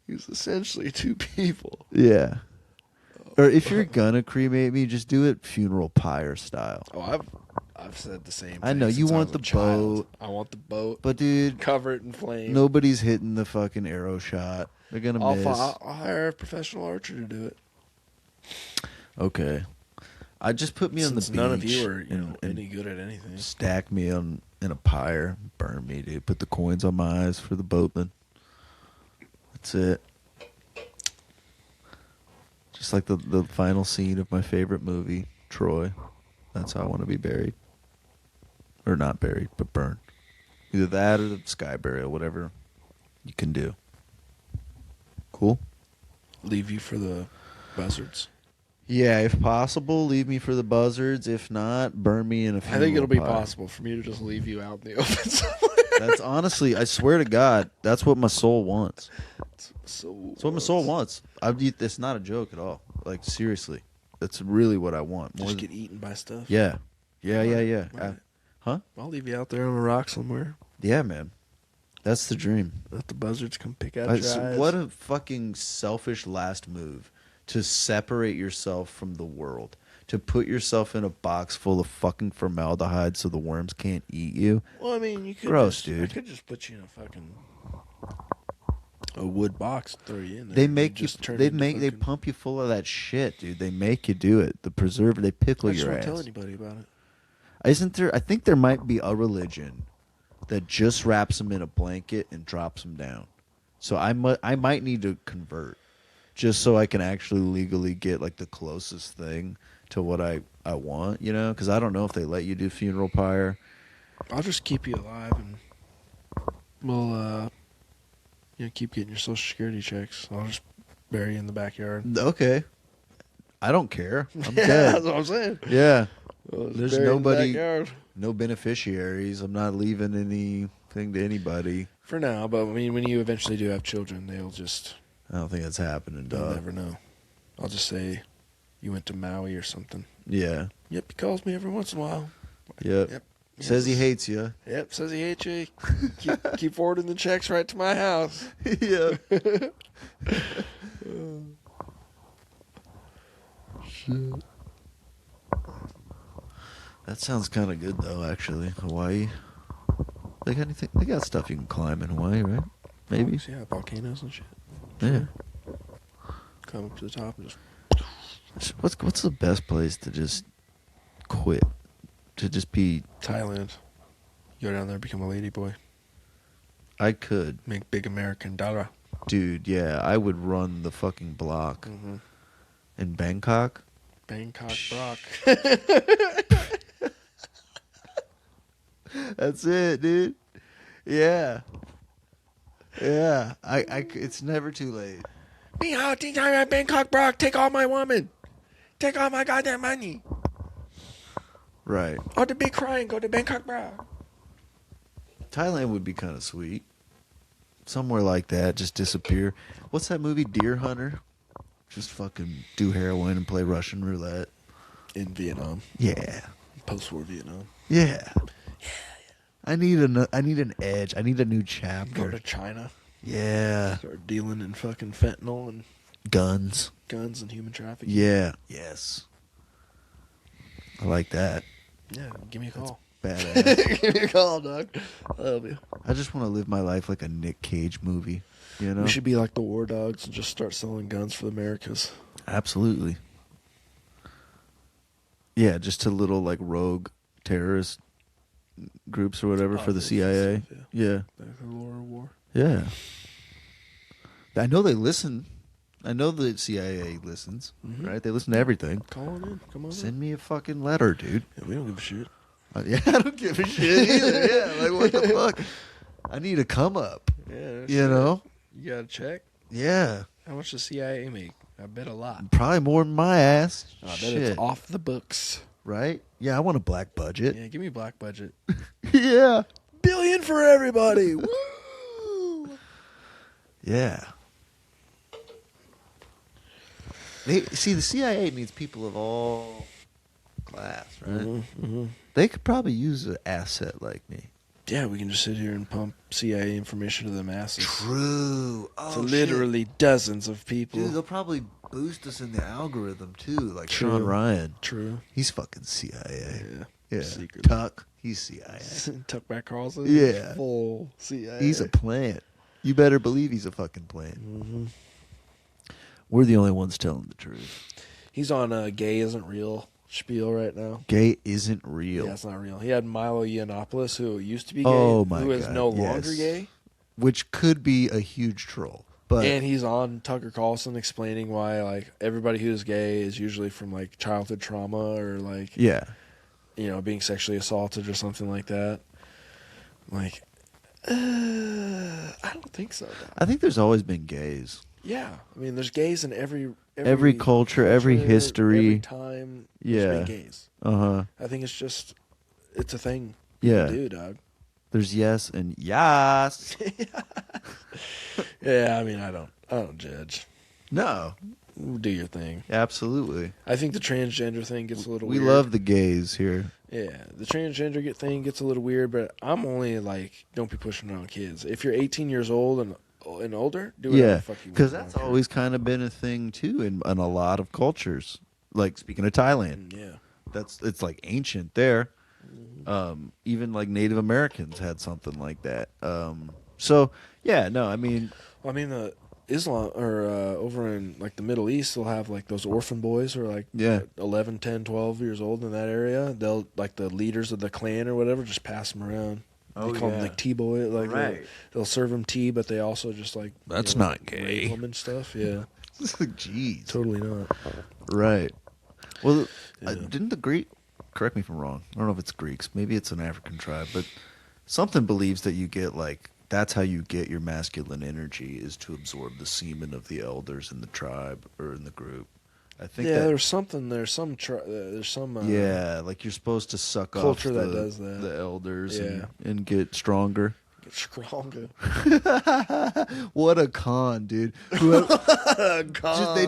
He was essentially 2 people.
yeah. Or if you're gonna cremate me, just do it funeral pyre style.
Oh, I've I've said the same thing.
I know you
since I
want
was
the
a child.
boat,
I want the boat.
but dude,
Cover it in flames.
nobody's hitting the fucking arrow shot. They're gonna miss.
I'll hire a professional archer to do it.
Okay, I just put me on the
Since
beach.
none of you are,
and
any good at anything.
stack me on in a pyre, burn me, dude. Put the coins on my eyes for the boatman. That's it. Just like the final scene of my favorite movie, Troy. That's how I want to be buried. Or not buried, but burned. Either that or the sky burial, whatever you can do. Cool?
Leave you for the buzzards.
Yeah, if possible, leave me for the buzzards. If not, burn me in a funeral
I think it'll be
pyre.
possible for me to just leave you out in the open somewhere.
That's honestly, I swear to God, that's what my soul wants.
So
That's what my soul wants. It's not a joke at all. Like, seriously. That's really what I want.
Just get eaten by stuff.
Yeah. Yeah.
Right.
Huh?
I'll leave you out there on a rock somewhere.
Yeah, man. That's the dream.
Let the buzzards come pick out your eyes.
What a fucking selfish last move to separate yourself from the world. To put yourself in a box full of fucking formaldehyde so the worms can't eat you.
Well, I mean, you could
Gross,
dude. I could just put you in a wood box, throw you in there.
They make you.
Just turn
They
into
make. They
fucking-
pump you full of that shit, dude. They make you do it. The preserver. They pickle
I just
your
won't
ass.
tell anybody about it.
Isn't there? I think there might be a religion that just wraps them in a blanket and drops them down. So I might need to convert, just so I can actually legally get like the closest thing to what I want. You know, because I don't know if they let you do funeral pyre.
I'll just keep you alive, and we'll keep getting your Social Security checks. I'll just bury you in the backyard.
Okay, I don't care. I'm
Yeah,
dead.
that's what I'm saying.
Yeah,
I'll just
there's
bury you in the
nobody.
backyard.
No beneficiaries. I'm not leaving anything to anybody.
For now, but I mean, when you eventually do have children, they'll just
I don't think that's happening,
they'll
dog.
never know. I'll just say you went to Maui or something.
Yeah.
Yep, he calls me every once in a while.
Yep.
Yep.
Says he hates you.
Yep, says he hates you. keep forwarding the checks right to my house.
Yeah.
Shit.
That sounds kind of good though, actually. Hawaii. They got anything? They got stuff you can climb in Hawaii, right? Maybe.
Yeah, volcanoes and shit.
Yeah.
Come up to the top and just
What's the best place to just quit? To just be.
Thailand. You go down there, become a ladyboy.
I could,
Make big American dollar.
dude. Yeah, I would run the fucking block
Mm-hmm.
in Bangkok.
Bangkok Brock.
That's it, dude. Yeah. Yeah. It's never too late.
Me how think I'm at Bangkok Brock. Take all my woman. Take all my goddamn money.
Right.
Or the big crying. Go to Bangkok Brock.
Thailand would be kind of sweet. Somewhere like that, just disappear. What's that movie, Deer Hunter? Just fucking do heroin and play Russian roulette.
In Vietnam.
Yeah.
Post-war Vietnam.
Yeah. I need an edge. I need a new
Go
chapter.
to China.
Yeah.
Start dealing in fucking fentanyl and
Guns.
guns and human trafficking.
Yeah. Yes. I like that.
Yeah, give me a call.
Badass.
Give me a call, dog. I love you.
I just want to live my life like a Nick Cage movie. You know?
We should be like the war dogs and just start selling guns for the Americas.
Absolutely. Yeah, just to little like rogue terrorist groups or whatever for the
those
CIA.
stuff,
Yeah.
Back to the war.
Yeah. I know they listen. I know the CIA listens,
Mhm.
right? They listen to everything.
Call on in. Come on.
Send me a fucking letter, dude.
Yeah, we don't give a shit.
Yeah, I don't give a shit either. Yeah, like what the fuck? I need a come up.
Yeah,
You know?
You got a check?
Yeah.
How much does CIA make? I bet a lot.
Probably more than my ass.
I bet
Shit.
it's off the books.
Right? Yeah, I want a black budget.
Yeah, give me black budget.
Yeah.
Billion for everybody. Woo!
Yeah. See, the CIA needs people of all class, right?
Mm-hmm.
They could probably use an asset like me.
Yeah, we can just sit here and pump CIA information to the masses.
True. Oh,
To literally dozens of people.
Dude, they'll probably boost us in the algorithm too, like
True.
Sean Ryan.
True.
He's fucking CIA.
Yeah.
Yeah.
Secret.
Tuck. He's CIA.
Tuck back Carlson.
Yeah.
Full CIA.
He's a plant. You better believe he's a fucking plant.
Mm-hmm.
We're the only ones telling the truth.
He's on Gay Isn't Real spiel right now.
Gay isn't real.
Yeah, it's not real. He had Milo Yiannopoulos, who used to be gay,
Oh my
who is
God,
no longer
yes.
gay.
Which could be a huge troll. But
And he's on Tucker Carlson explaining why like everybody who's gay is usually from like childhood trauma or like
yeah.
being sexually assaulted or something like that. Like I don't think so. Though.
I think there's always been gays.
Yeah, I mean, there's gays in
Every culture, every history.
every time.
Yeah.
There's been gays.
Uh-huh.
I think it's a thing.
Yeah.
You do, dog.
There's yes and yes.
Yeah, I mean, I don't judge.
No.
Do your thing.
Absolutely.
I think the transgender thing gets a little
We
weird.
love the gays here.
Yeah, the transgender thing gets a little weird, but I'm only like, don't be pushing around kids. If you're 18 years old and older, do whatever
Yeah.
the fuck you want.
Because that's always kind of been a thing, too, in a lot of cultures. Like, speaking of Thailand.
Yeah.
It's like ancient there. Even like Native Americans had something like that. So, yeah, no, I mean...
the Islam or over in like the Middle East, they'll have like those orphan boys who are like 11, 10, 12 years old in that area. They'll like the leaders of the clan or whatever just pass them around. They call them like tea boy. Like they'll serve them tea, but they also just like
that's not gay.
Rape them and stuff. Yeah,
jeez,
totally not.
Right. Well,
Yeah.
didn't the Greek? Correct me if I'm wrong. I don't know if it's Greeks. Maybe it's an African tribe, but something believes that you get like. That's how you get your masculine energy is to absorb the semen of the elders in the tribe or in the group. I think
there's some
yeah, like you're supposed to suck
culture
off
that does that.
the elders
Yeah.
and get stronger.
Get stronger.
What a con, dude! They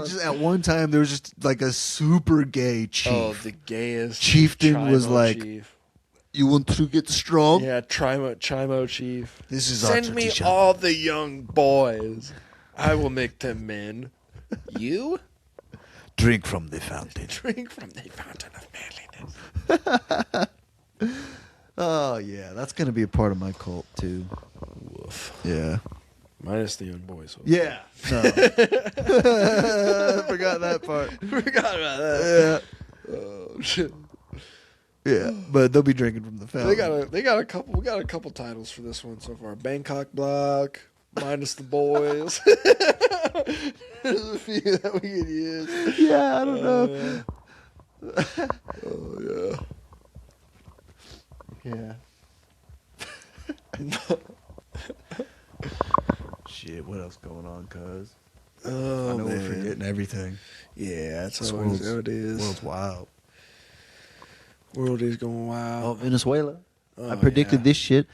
just at one time there was just like a super gay chief.
Oh, the gayest
chieftain was
Chimo
like,
chief.
"You want to get strong?
Yeah, Chimo chief.
This is
Send
our
me
tradition."
all the young boys. I will make them men. You
Drink from the fountain.
drink from the fountain of manliness.
Oh yeah, that's gonna be a part of my cult too.
Woof.
Yeah.
Minus the young boys.
Yeah. No. Forgot that part.
Forgot about that.
Yeah.
Oh shit.
Yeah, but they'll be drinking from the fountain.
They got a couple. We got a couple titles for this one so far. Bangkok Block, minus the boys. There's a few that we could use.
Yeah, I don't know.
Oh
Yeah. Shit, what else going on, cuz?
Oh,
I know
man.
we're forgetting everything.
Yeah, that's
This
how it is.
World's wild.
World is going wild.
Oh, Venezuela.
Oh,
I predicted
yeah.
this shit.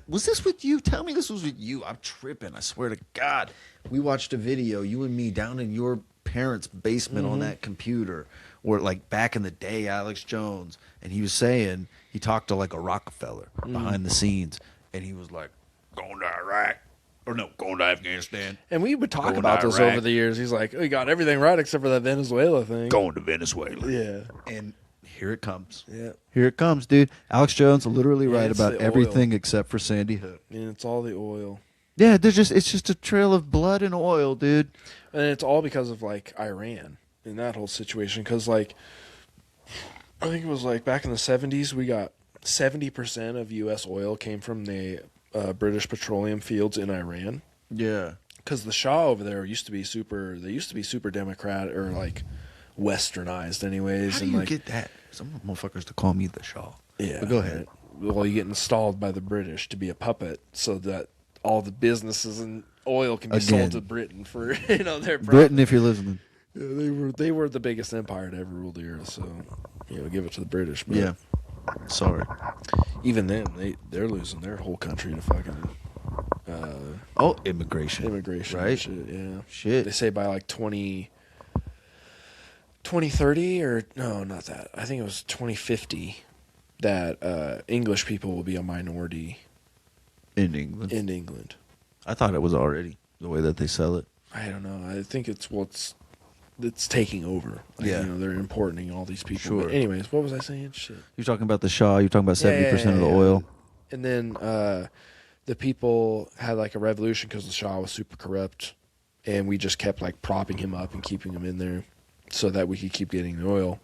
Was this with you? Tell me this was with you. I'm tripping. I swear to God. We watched a video, you and me, down in your parents' basement on that computer. Or like back in the day, Alex Jones. And he was saying, he talked to like a Rockefeller behind the scenes. And he was like, going to Iraq. Or no, going to Afghanistan.
And we would talk
Going
about
to
this
Iraq.
over the years. He's like, we got everything right except for that Venezuela thing.
Going to Venezuela.
Yeah.
And here it comes.
Yeah.
Here it comes, dude. Alex Jones literally
Yeah,
right
it's
about
the
everything except for Sandy Hook.
And it's all the oil.
Yeah, it's just a trail of blood and oil, dude.
And it's all because of like Iran in that whole situation. Because like, I think it was like back in the 70s, we got 70% of U.S. oil came from the British petroleum fields in Iran.
Yeah.
Because the Shah over there used to be super democratic or like westernized anyways.
How do
and
you
like,
get that? Some motherfuckers to call me the Shaw.
Yeah.
But go ahead.
Well, you get installed by the British to be a puppet so that all the businesses and oil can be sold to Britain for, their profit.
Britain, if you're listening.
Yeah, they were the biggest empire to ever rule the earth, so give it to the British. But
Yeah. Sorry.
even then, they're losing their whole country to fucking
Immigration.
immigration, and
Right?
shit, yeah.
Shit.
They say by like 2030 or no, not that. I think it was 2050 that English people will be a minority
In England.
in England.
I thought it was already the way that they sell it.
I don't know. I think it's it's taking over. Like,
Yeah.
you know, they're importing all these people.
Sure.
But anyways, what was I saying? Shit.
You're talking about the Shah. You're talking about 70% of the
Yeah.
oil.
And then the people had like a revolution because the Shah was super corrupt, and we just kept like propping him up and keeping him in there so that we could keep getting the oil.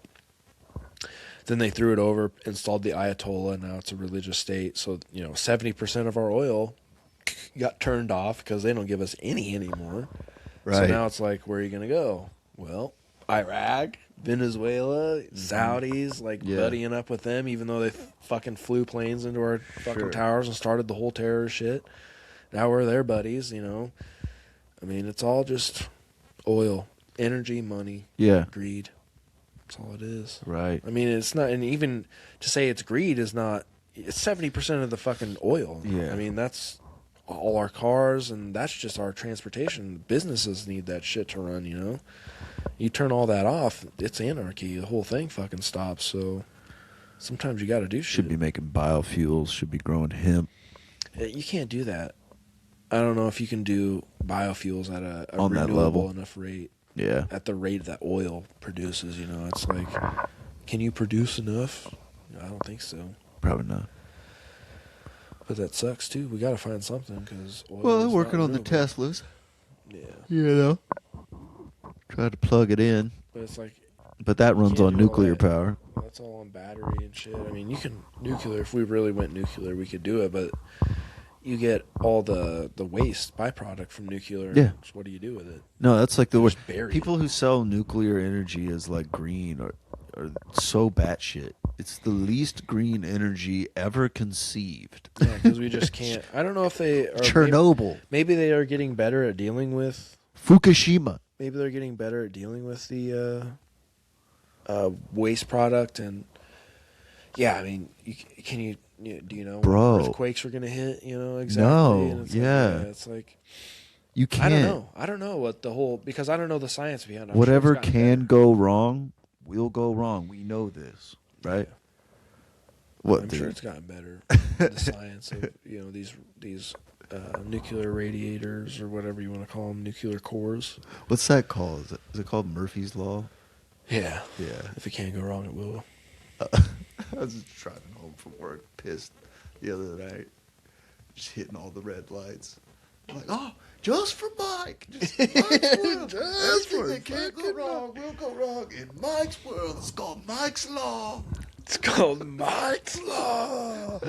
Then they threw it over, installed the Ayatollah, and now it's a religious state. So, you know, 70% of our oil got turned off because they don't give us any anymore.
Right.
So now it's like, where are you going to go? Well, Iraq, Venezuela, Saudis, like buddying up with them, even though they fucking flew planes into our fucking towers and started the whole terror shit. Now we're their buddies, you know. I mean, it's all just oil, energy, money, greed. That's all it is.
Right.
I mean, it's not, and even to say it's greed is not, it's 70% of the fucking oil.
Yeah.
I mean, that's all our cars, and that's just our transportation. Businesses need that shit to run, you know? You turn all that off, it's anarchy. The whole thing fucking stops, so sometimes you got to do shit.
Should be making biofuels, should be growing hemp.
You can't do that. I don't know if you can do biofuels at a
On that
renewable
level.
enough rate.
Yeah.
At the rate that oil produces, you know, it's like, can you produce enough? I don't think so.
Probably not.
But that sucks too. We got to find something because oil.
Well, they're
is
working
not
on the
renewable.
Teslas.
Yeah,
You know. Try to plug it in.
but it's like
But that runs
can't
on
do all
nuclear
that.
power.
that's all on battery and shit. I mean, you can nuclear. If we really went nuclear, we could do it. But you get all the waste byproduct from nuclear.
Yeah.
So what do you do with it?
No, that's like the worst.
Just buried.
People who sell nuclear energy as like green are so batshit. It's the least green energy ever conceived.
Yeah, because we just can't. I don't know if they are.
Chernobyl,
Maybe they are getting better at dealing with.
Fukushima.
Maybe they're getting better at dealing with the waste product, and yeah, I mean, do you know
Bro.
when earthquakes are going to hit? You know exactly.
No,
And it's
yeah.
Like, it's like
You can't.
I don't know what the whole because I don't know the science behind it. I'm
Whatever
sure it's gotten
can
better.
go wrong will go wrong. We know this, right? What?
I'm
dude?
sure it's gotten better. The science of these nuclear radiators or whatever you want to call them, nuclear cores.
What's that called? Is it called Murphy's Law?
Yeah,
Yeah.
If it can't go wrong, it will.
I was just driving home from work, pissed the other night, just hitting all the red lights. I'm like, oh, just for Mike. Just Mike's world. Everything that can't go wrong will go wrong in Mike's world. It's called Mike's Law.
It's called Mike's Law.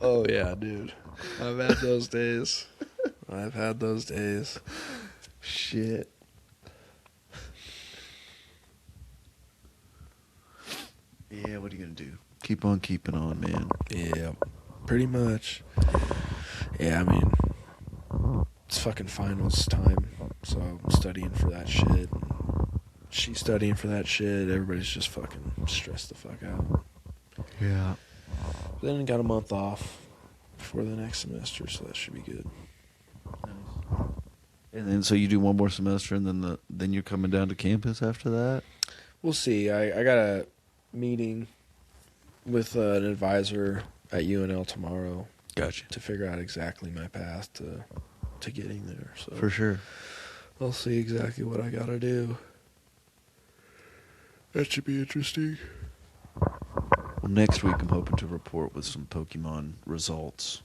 Oh, yeah, dude. I've had those days.
Shit. Yeah, what are you going to do? Keep on keeping on, man.
Yeah, pretty much. Yeah, I mean, it's fucking finals time, so I'm studying for that shit. She's studying for that shit. Everybody's just fucking stressed the fuck out.
Yeah.
Then got a month off before the next semester, so that should be good.
And then so you do one more semester, and then you're coming down to campus after that?
We'll see. I got a meeting with an advisor at UNL tomorrow.
Gotcha.
To figure out exactly my path to getting there. So
For sure.
I'll see exactly what I gotta do. That should be interesting.
Well, next week I'm hoping to report with some Pokemon results.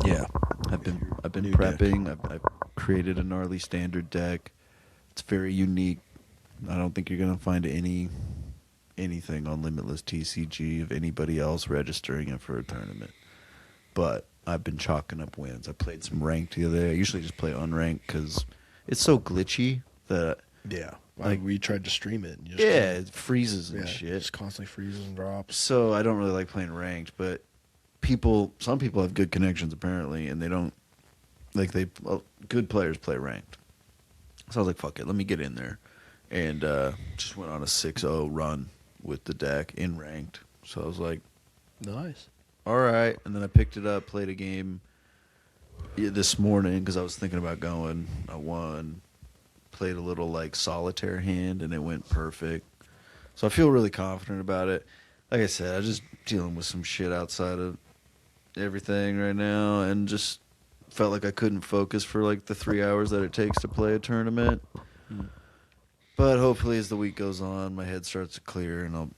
Yeah.
I've been
New
prepping. I've created a gnarly standard deck. It's very unique. I don't think you're gonna find anything on Limitless TCG of anybody else registering it for a tournament. But I've been chalking up wins. I played some ranked the other day. I usually just play unranked because it's so glitchy that
Yeah.
Like,
We tried to stream it. And you just
it freezes and
yeah,
shit.
It just constantly freezes and drops.
So I don't really like playing ranked, but some people have good connections apparently, and they don't good players play ranked. So I was like, fuck it, let me get in there, and just went on a 6-0 run with the deck in ranked. So I was like,
Nice.
all right, and then I picked it up, played a game this morning because I was thinking about going. I won. Played a little like solitaire hand, and it went perfect. So I feel really confident about it. Like I said, I'm just dealing with some shit outside of everything right now, and just felt like I couldn't focus for like the 3 hours that it takes to play a tournament. But hopefully, as the week goes on, my head starts to clear, and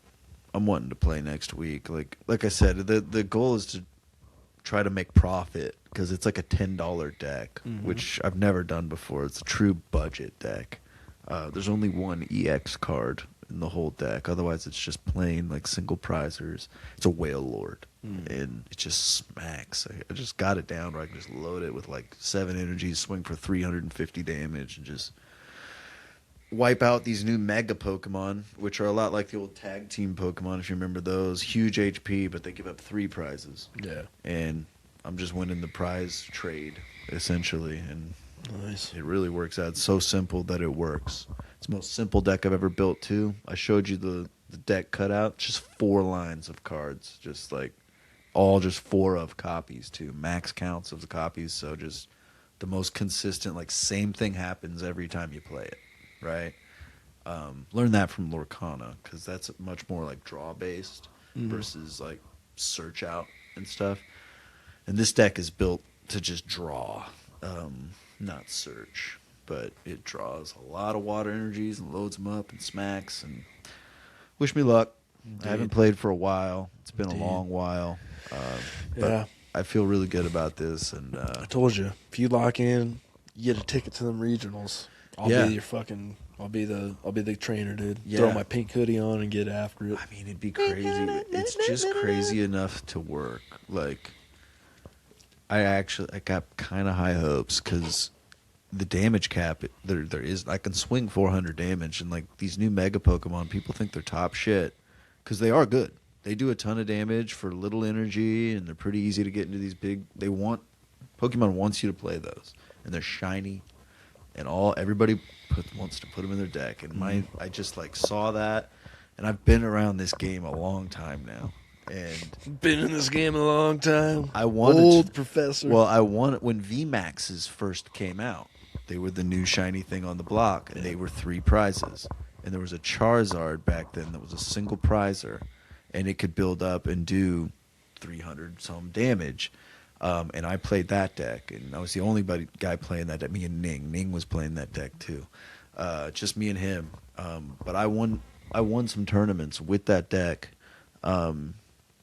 I'm wanting to play next week. Like I said, the goal is to try to make profit because it's like a $10 deck, which I've never done before. It's a true budget deck. There's only one EX card in the whole deck. Otherwise, it's just plain like single prizers. It's a Whale Lord, and it just smacks. I just got it down where I can just load it with like 7 energies, swing for 350 damage, and just wipe out these new Mega Pokemon, which are a lot like the old tag team Pokemon, if you remember those. Huge HP, but they give up 3 prizes.
Yeah.
And I'm just winning the prize trade, essentially. And
Nice.
it really works out. It's so simple that it works. It's the most simple deck I've ever built, too. I showed you the deck cutout. Just 4 lines of cards. Just like, all just 4 of copies, too. Max counts of the copies, so just the most consistent, like, same thing happens every time you play it. Right, learn that from Lorcana because that's much more like draw based versus like search out and stuff. And this deck is built to just draw, not search, but it draws a lot of water energies and loads them up and smacks. And wish me luck.
Indeed.
I haven't played for a while. It's been
Indeed.
a long while. But
Yeah.
I feel really good about this. And
I told you, if you lock in, you get a ticket to them regionals. I'll be your fucking. I'll be the trainer, dude.
Yeah.
Throw my pink hoodie on and get after it.
I mean, it'd be crazy. It's just crazy enough to work. Like, I got kind of high hopes because the damage cap there is. I can swing 400 damage, and like these new Mega Pokemon, people think they're top shit because they are good. They do a ton of damage for little energy, and they're pretty easy to get into these big. Pokemon wants you to play those, and they're shiny. And everybody wants to put them in their deck, and I just like saw that, and I've been around this game a long time now, and
Been in this game a long time.
I wanted
Old professor.
Well, I wanted when VMAXs first came out, they were the new shiny thing on the block, and they were 3 prizes, and there was a Charizard back then that was a single prizer, and it could build up and do 300 some damage. And I played that deck, and I was the only guy playing that deck. Me and Ning. Ning was playing that deck too. Just me and him. But I won some tournaments with that deck in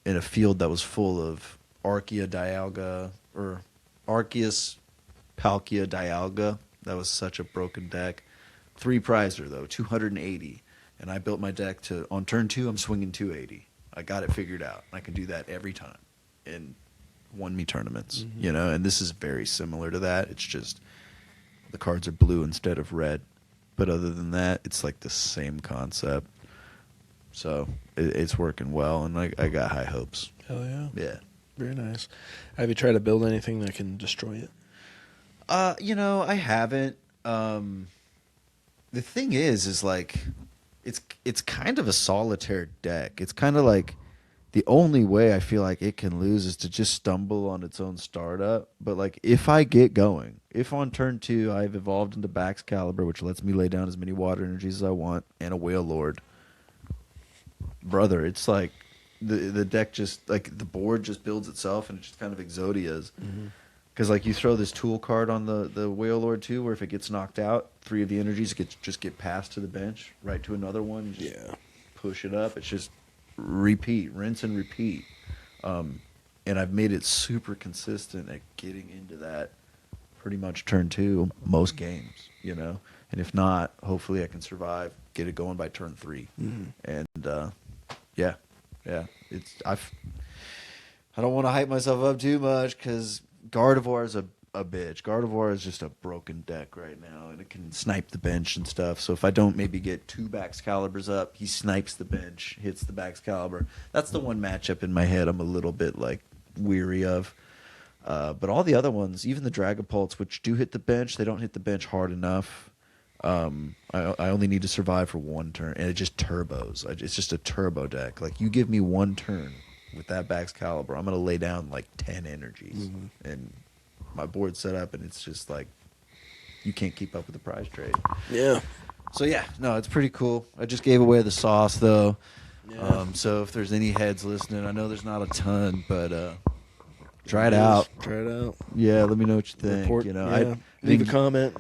a field that was full of Arceus Palkia Dialga. That was such a broken deck. 3 prizer though, 280. And I built my deck to on turn 2. I'm swinging 280. I got it figured out. I can do that every time. And won me tournaments, and this is very similar to that. It's just the cards are blue instead of red, but other than that, it's like the same concept. So it's working well, and I got high hopes.
Hell yeah.
Yeah.
Very nice. Have you tried to build anything that can destroy it?
I haven't. The thing is like it's kind of a solitaire deck. It's kind of like the only way I feel like it can lose is to just stumble on its own startup. But like if I get going, if on turn 2 I've evolved into Baxcalibur, which lets me lay down as many water energies as I want, and a Whale Lord, brother, it's like the deck just like the board just builds itself, and it just kind of Exodias. Because like you throw this tool card on the Whale Lord too, where if it gets knocked out, 3 of the energies get passed to the bench, right to another one. You just push it up. It's just rinse and repeat. And I've made it super consistent at getting into that pretty much turn 2 most games, and if not, hopefully I can survive, get it going by turn 3. And yeah, I don't want to hype myself up too much because Gardevoir is a bitch. Gardevoir is just a broken deck right now, and it can snipe the bench and stuff. So if I don't maybe get 2 Baxcaliburs up, he snipes the bench, hits the Baxcalibur. That's the one matchup in my head I'm a little bit like weary of. But all the other ones, even the Dragapults, which do hit the bench, they don't hit the bench hard enough. I only need to survive for 1 turn, and it just turbos. It's just a turbo deck. Like you give me 1 turn with that Baxcalibur, I'm gonna lay down like 10 energies, and my board's set up, and it's just like you can't keep up with the prize trade.
Yeah.
So yeah, no, it's pretty cool. I just gave away the sauce though.
Yeah.
So if there's any heads listening, I know there's not a ton, but Try it out.
Try it out.
Yeah, let me know what you think.
Report,
You know,
yeah. Leave a comment.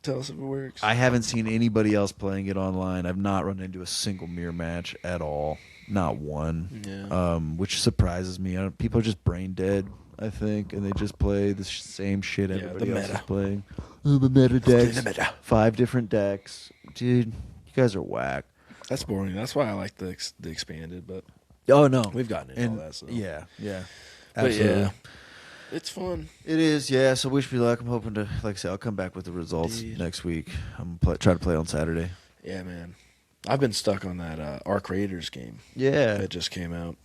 Tell us if it works.
I haven't seen anybody else playing it online. I've not run into a single mirror match at all. Not one.
Yeah.
Which surprises me. People are just brain dead, I think, and they just play the same shit everybody else is playing. The meta decks. 5 different decks. Dude, you guys are whack.
That's boring. That's why I like the expanded, but
Oh, no.
we've gotten into all that. So.
Yeah.
But
Absolutely.
yeah, it's fun.
It is, yeah. So wish me luck. I'm hoping to, like I said, I'll come back with the results next week. I'm try to play on Saturday.
Yeah, man. I've been stuck on that Arc Raiders game.
Yeah,
that just came out.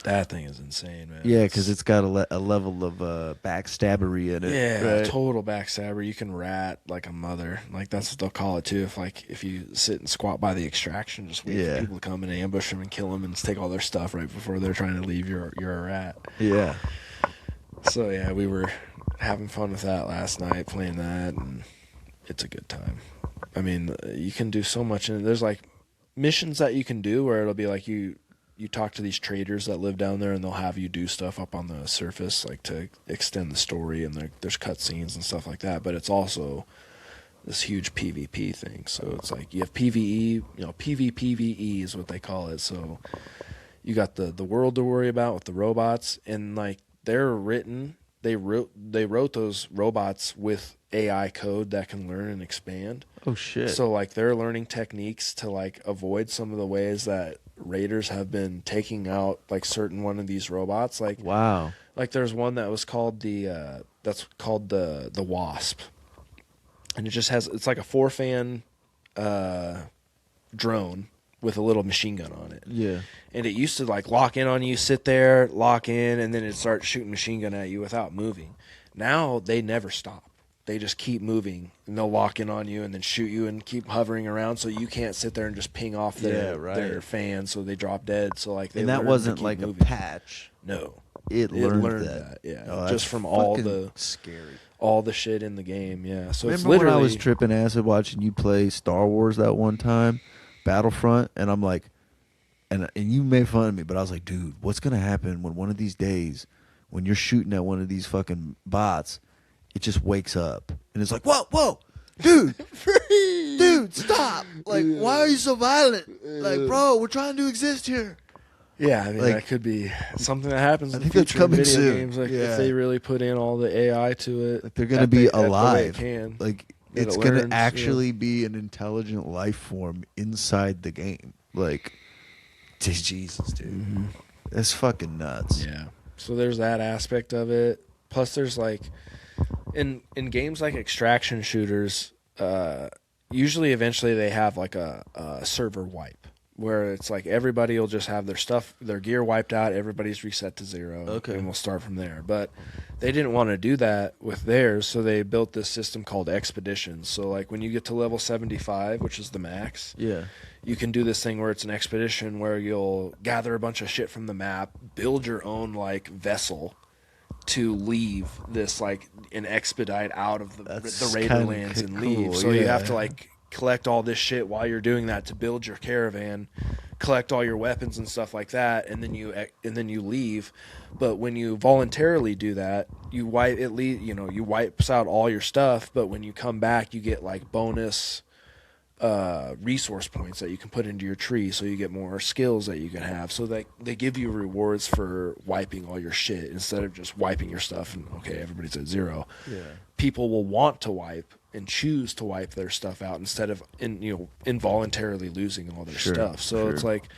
That thing is insane, man.
Yeah, because it's got a level of backstabbery in it.
Yeah,
right?
total backstabber. You can rat like a mother. Like that's what they'll call it too. If you sit and squat by the extraction, just wait for people to come and ambush them and kill them and take all their stuff right before they're trying to leave. You're a rat.
Yeah.
So yeah, we were having fun with that last night, playing that, and it's a good time. I mean, you can do so much in it. There's like missions that you can do where it'll be like you talk to these traders that live down there, and they'll have you do stuff up on the surface, like to extend the story, and there's cutscenes and stuff like that. But it's also this huge PvP thing. So it's like you have PvE, PvPvE is what they call it. So you got the world to worry about with the robots, and like they're written. They wrote those robots with AI code that can learn and expand.
Oh shit.
So like they're learning techniques to like avoid some of the ways that raiders have been taking out like certain one of these robots. Like
wow.
Like there's one that was called the Wasp. And it's like a 4-fan drone with a little machine gun on it.
Yeah.
And it used to like lock in on you, sit there, lock in, and then it'd start shooting machine gun at you without moving. Now they never stop. They just keep moving, and they'll lock in on you and then shoot you and keep hovering around, so you can't sit there and just ping off their fan, so they drop dead. So like,
and that wasn't like moving. A patch.
No,
it learned that.
Yeah,
oh,
just from all the shit in the game. Yeah. So
remember
it's literally,
when I was tripping acid watching you play Star Wars that one time, Battlefront, and I'm like, and you made fun of me, but I was like, dude, what's gonna happen when one of these days, when you're shooting at one of these fucking bots, it just wakes up and it's like, whoa, dude, dude, stop! Like, why are you so violent? Like, bro, we're trying to exist here.
Yeah, I mean, that could be something that happens in the
future
coming video
soon.
Games. Like, if they really put in all the AI to it,
like they're going to be alive.
Like,
it's going to actually be an intelligent life form inside the game. Like, Jesus, dude. Mm-hmm. That's fucking nuts.
Yeah. So there's that aspect of it. Plus, there's like, in games like extraction shooters, usually eventually they have like a server wipe, where it's like everybody will just have their gear wiped out, everybody's reset to 0, and we'll start from there. But they didn't want to do that with theirs, so they built this system called expeditions. So like when you get to level 75, which is the max, you can do this thing where it's an expedition where you'll gather a bunch of shit from the map, build your own like vessel to leave this like an expedite out of the raider lands and leave. So you have to like collect all this shit while you're doing that to build your caravan, collect all your weapons and stuff like that, and then you leave. But when you voluntarily do that, you wipes out all your stuff. But when you come back, you get like bonus resource points that you can put into your tree, so you get more skills that you can have. So they give you rewards for wiping all your shit instead of just wiping your stuff and everybody's at 0. People will want to wipe and choose to wipe their stuff out instead of involuntarily losing all their stuff. So it's like,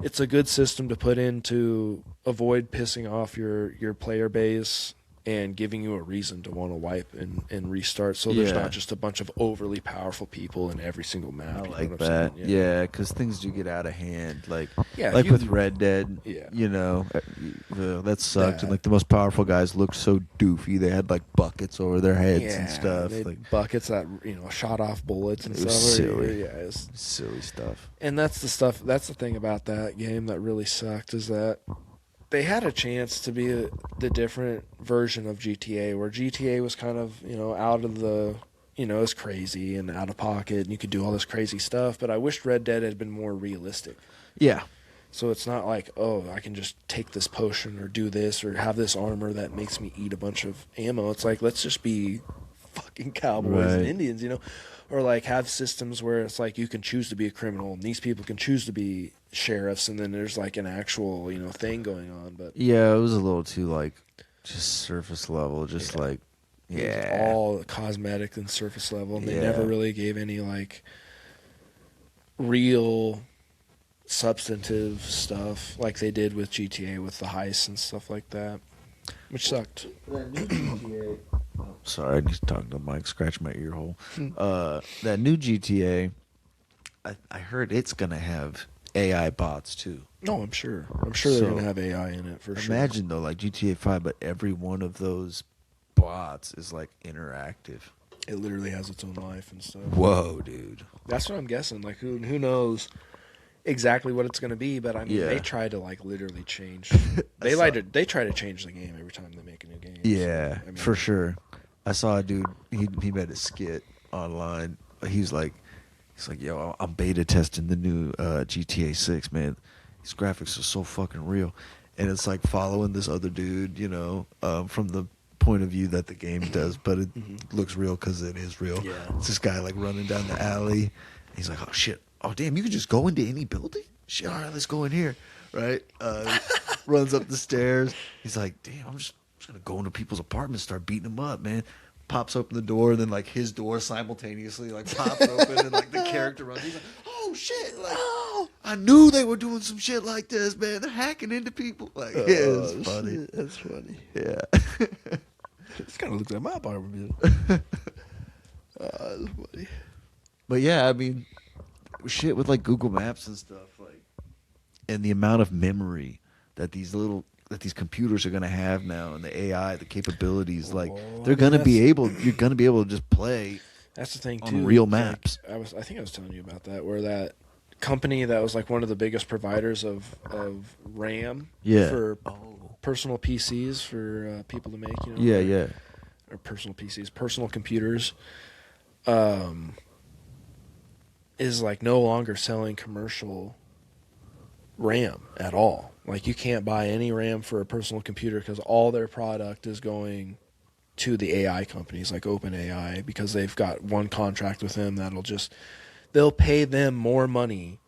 it's a good system to put in to avoid pissing off your player base and giving you a reason to want to wipe and restart, so there's not just a bunch of overly powerful people in every single map.
I like that. Yeah, because things do get out of hand. Like with Red Dead, that sucked. And like the most powerful guys looked so doofy. They had like buckets over their heads and stuff.
Like buckets that shot off bullets and stuff.
Silly.
It was
silly stuff.
And that's the thing about that game that really sucked, is that they had a chance to be the different version of GTA, where GTA was kind of, out of the, it was crazy and out of pocket, and you could do all this crazy stuff. But I wished Red Dead had been more realistic.
Yeah.
So it's not like, oh, I can just take this potion or do this or have this armor that makes me eat a bunch of ammo. It's like, let's just be fucking cowboys and
Right.
Indians, you know? Or like have systems where it's like you can choose to be a criminal and these people can choose to be sheriffs, and then there's like an actual, you know, thing going on. But
Yeah, it was a little too like just surface level, just
Yeah.
like
it was
yeah.
all cosmetic and surface level, and they
Yeah.
never really gave any like real substantive stuff like they did with GTA with the heists and stuff like that, which sucked.
That new GTA. Oh, sorry, I need to talk to the mic. Scratch my ear hole. That new GTA. I heard it's gonna have AI bots too.
No, I'm sure. I'm sure they're
So,
gonna have AI in it for sure.
Imagine though, like GTA 5, but every one of those bots is like interactive.
It literally has its own life and stuff.
Whoa, dude.
That's what I'm guessing. Like who knows exactly what it's gonna be? But I mean,
Yeah.
they try to like literally change.
I saw-
They try to change the game every time they make a new game.
Yeah,
So, I mean,
for sure. I saw a dude. He made a skit online. He's like, yo, I'm beta testing the new GTA 6, man. These graphics are so fucking real, and it's like following this other dude, you know, from the point of view that the game does, but it looks real because it is real.
Yeah.
It's this guy like running down the alley. He's like, oh shit, oh damn, you can just go into any building. Shit, all right, let's go in here. Right? Runs up the stairs. He's like, damn, I'm just gonna go into people's apartments, start beating them up, man. Pops open the door, and then like his door simultaneously like pops open, and like the character runs. He's like, "Oh shit!" Like, I knew they were doing some shit like this, man. They're hacking into people. Like, yeah, it's funny.
Shit, that's funny.
Yeah,
This kind of looks like my apartment. That's funny.
but yeah, I mean, shit with like Google Maps and stuff, like, and the amount of memory that these computers are gonna have now, and the AI, the capabilities, like
Well,
they're
I mean,
gonna be able. You're gonna be able to just play.
That's the thing
On
too.
real
like,
maps.
I think I was telling you about that, where that company that was like one of the biggest providers of RAM
Yeah.
for personal PCs for people to make, you know,
Yeah.
or personal PCs, personal computers, is like no longer selling commercial RAM at all. Like you can't buy any RAM for a personal computer because all their product is going to the AI companies like OpenAI, because they've got one contract with them they'll pay them more money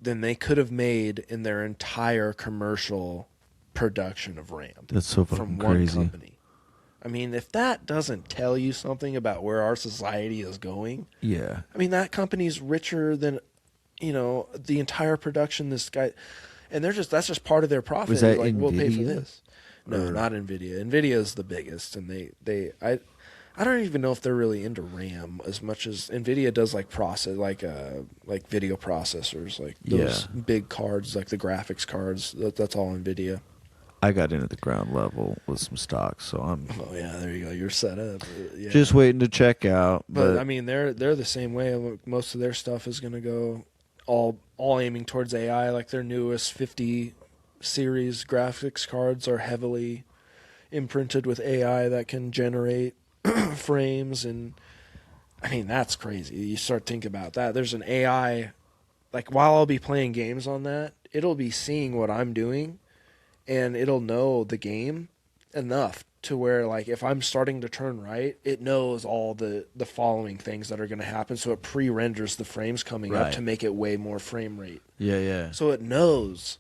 than they could have made in their entire commercial production of RAM
That's so
from
fucking
one
crazy.
company. I mean, if that doesn't tell you something about where our society is going,
Yeah.
I mean, that company's richer than, you know, the entire production. This guy, and that's just part of their profit.
Was that
like, we'll pay for
NVIDIA?
this. No,
Or-
not Nvidia. Nvidia is the biggest, and I don't even know if they're really into RAM as much as Nvidia does, like like video processors, like those big cards, like the graphics cards. That's all Nvidia.
I got in at the ground level with some stocks, so I'm
Oh yeah, there you go. You're set up. Yeah.
just waiting to check out.
But I mean, they're the same way. Most of their stuff is going to go all aiming towards AI. Like their newest 50 series graphics cards are heavily imprinted with AI that can generate frames, and I mean that's crazy. You start thinking about that. There's an AI, like while I'll be playing games on that, it'll be seeing what I'm doing, and it'll know the game enough to where, like, if I'm starting to turn right, it knows all the following things that are going to happen, so it pre-renders the frames coming up
Right.
to make it way more frame rate.
yeah.
So it knows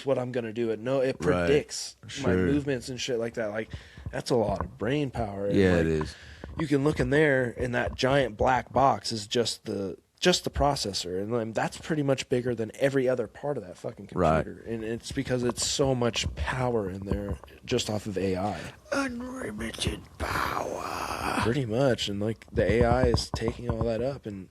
what I'm going to do. It predicts my
Sure.
movements and shit like that. Like, that's a lot of brain power. And,
Yeah,
like,
it is.
You can look in there, and that giant black box is just the processor, and then that's pretty much bigger than every other part of that fucking
Right.
computer. And it's because it's so much power in there just off of AI.
Unlimited power.
Pretty much. And like the AI is taking all that up. And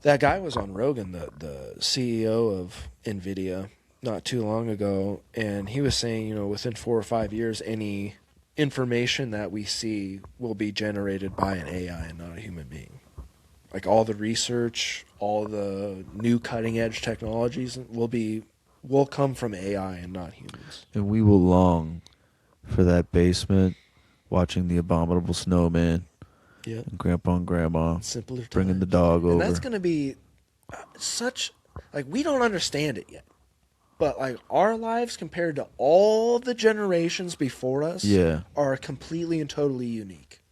that guy was on Rogan, the CEO of Nvidia, not too long ago, and he was saying, you know, within 4 or 5 years, any information that we see will be generated by an AI and not a human being. Like all the research, all the new cutting edge technologies will come from AI and not humans.
And we will long for that basement, watching the abominable snowman
Yeah.
and Grandpa and Grandma
Simpler
bringing the
times.
dog over.
And that's going to be such like we don't understand it yet. But like our lives compared to all the generations before us are completely and totally unique.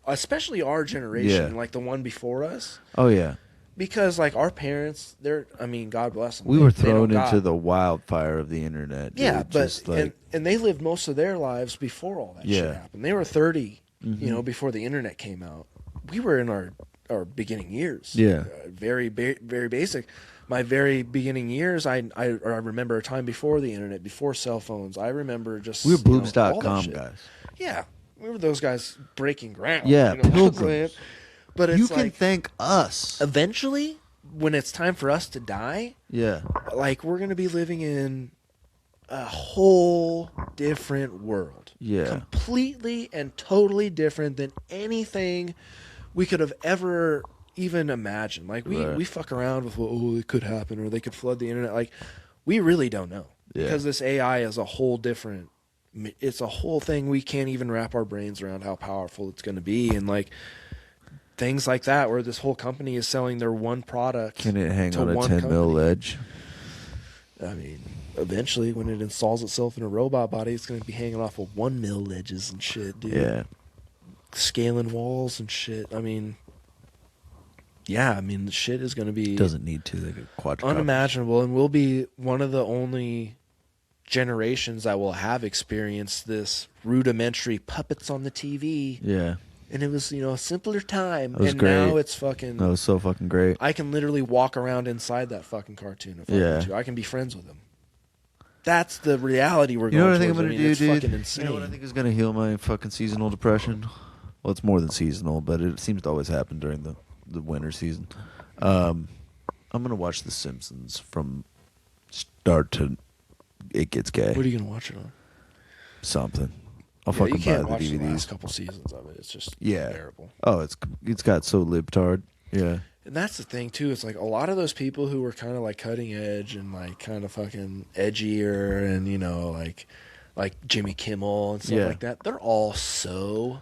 Especially our generation, like the one before us.
Oh yeah.
Because like our parents, God bless them.
We were thrown into the wildfire of the internet. Dude.
Yeah, but and they lived most of their lives before all that shit happened. They were 30, before the internet came out. We were in our beginning years.
Yeah,
very basic. My very beginning years, I remember a time before the internet, before cell phones. I remember just
we were boobs.com guys.
Yeah, we were those guys breaking ground.
Yeah, pilgrims.
But it's
you can thank us.
Eventually, when it's time for us to die, like we're gonna be living in a whole different world.
Yeah,
completely and totally different than anything we could have ever even imagined. Like we fuck around with it could happen or they could flood the internet. Like we really don't know because this AI is a whole different. It's a whole thing we can't even wrap our brains around how powerful it's going to be and like. Things like that, where this whole company is selling their one product.
Can it hang on a 10 mil ledge?
I mean, eventually, when it installs itself in a robot body, it's going to be hanging off of 1 mil ledges and shit, dude.
Yeah.
Scaling walls and shit. I mean, the shit is going to be...
Doesn't need to. They could quadruple.
Unimaginable, and we'll be one of the only generations that will have experienced this rudimentary puppets on the TV.
Yeah.
And it was, a simpler time.
It was
and
great.
Now it's fucking...
That was so fucking great.
I can literally walk around inside that fucking cartoon if I want to. I can be friends with them. That's the reality we're going towards.
You know what I think I'm going to do, dude?
Fucking insane.
You know what I think is going to heal my fucking seasonal depression? Well, it's more than seasonal, but it seems to always happen during the winter season. I'm going to watch The Simpsons from start to it gets gay.
What are you going to watch it on?
Something. I'll fucking
you can't
buy
watch
the DVDs.
The last couple seasons of it. It's just terrible.
Oh, it's got so libtard. Yeah.
And that's the thing too. It's like a lot of those people who were kind of like cutting edge and like kind of fucking edgier and like Jimmy Kimmel and stuff like that. They're all so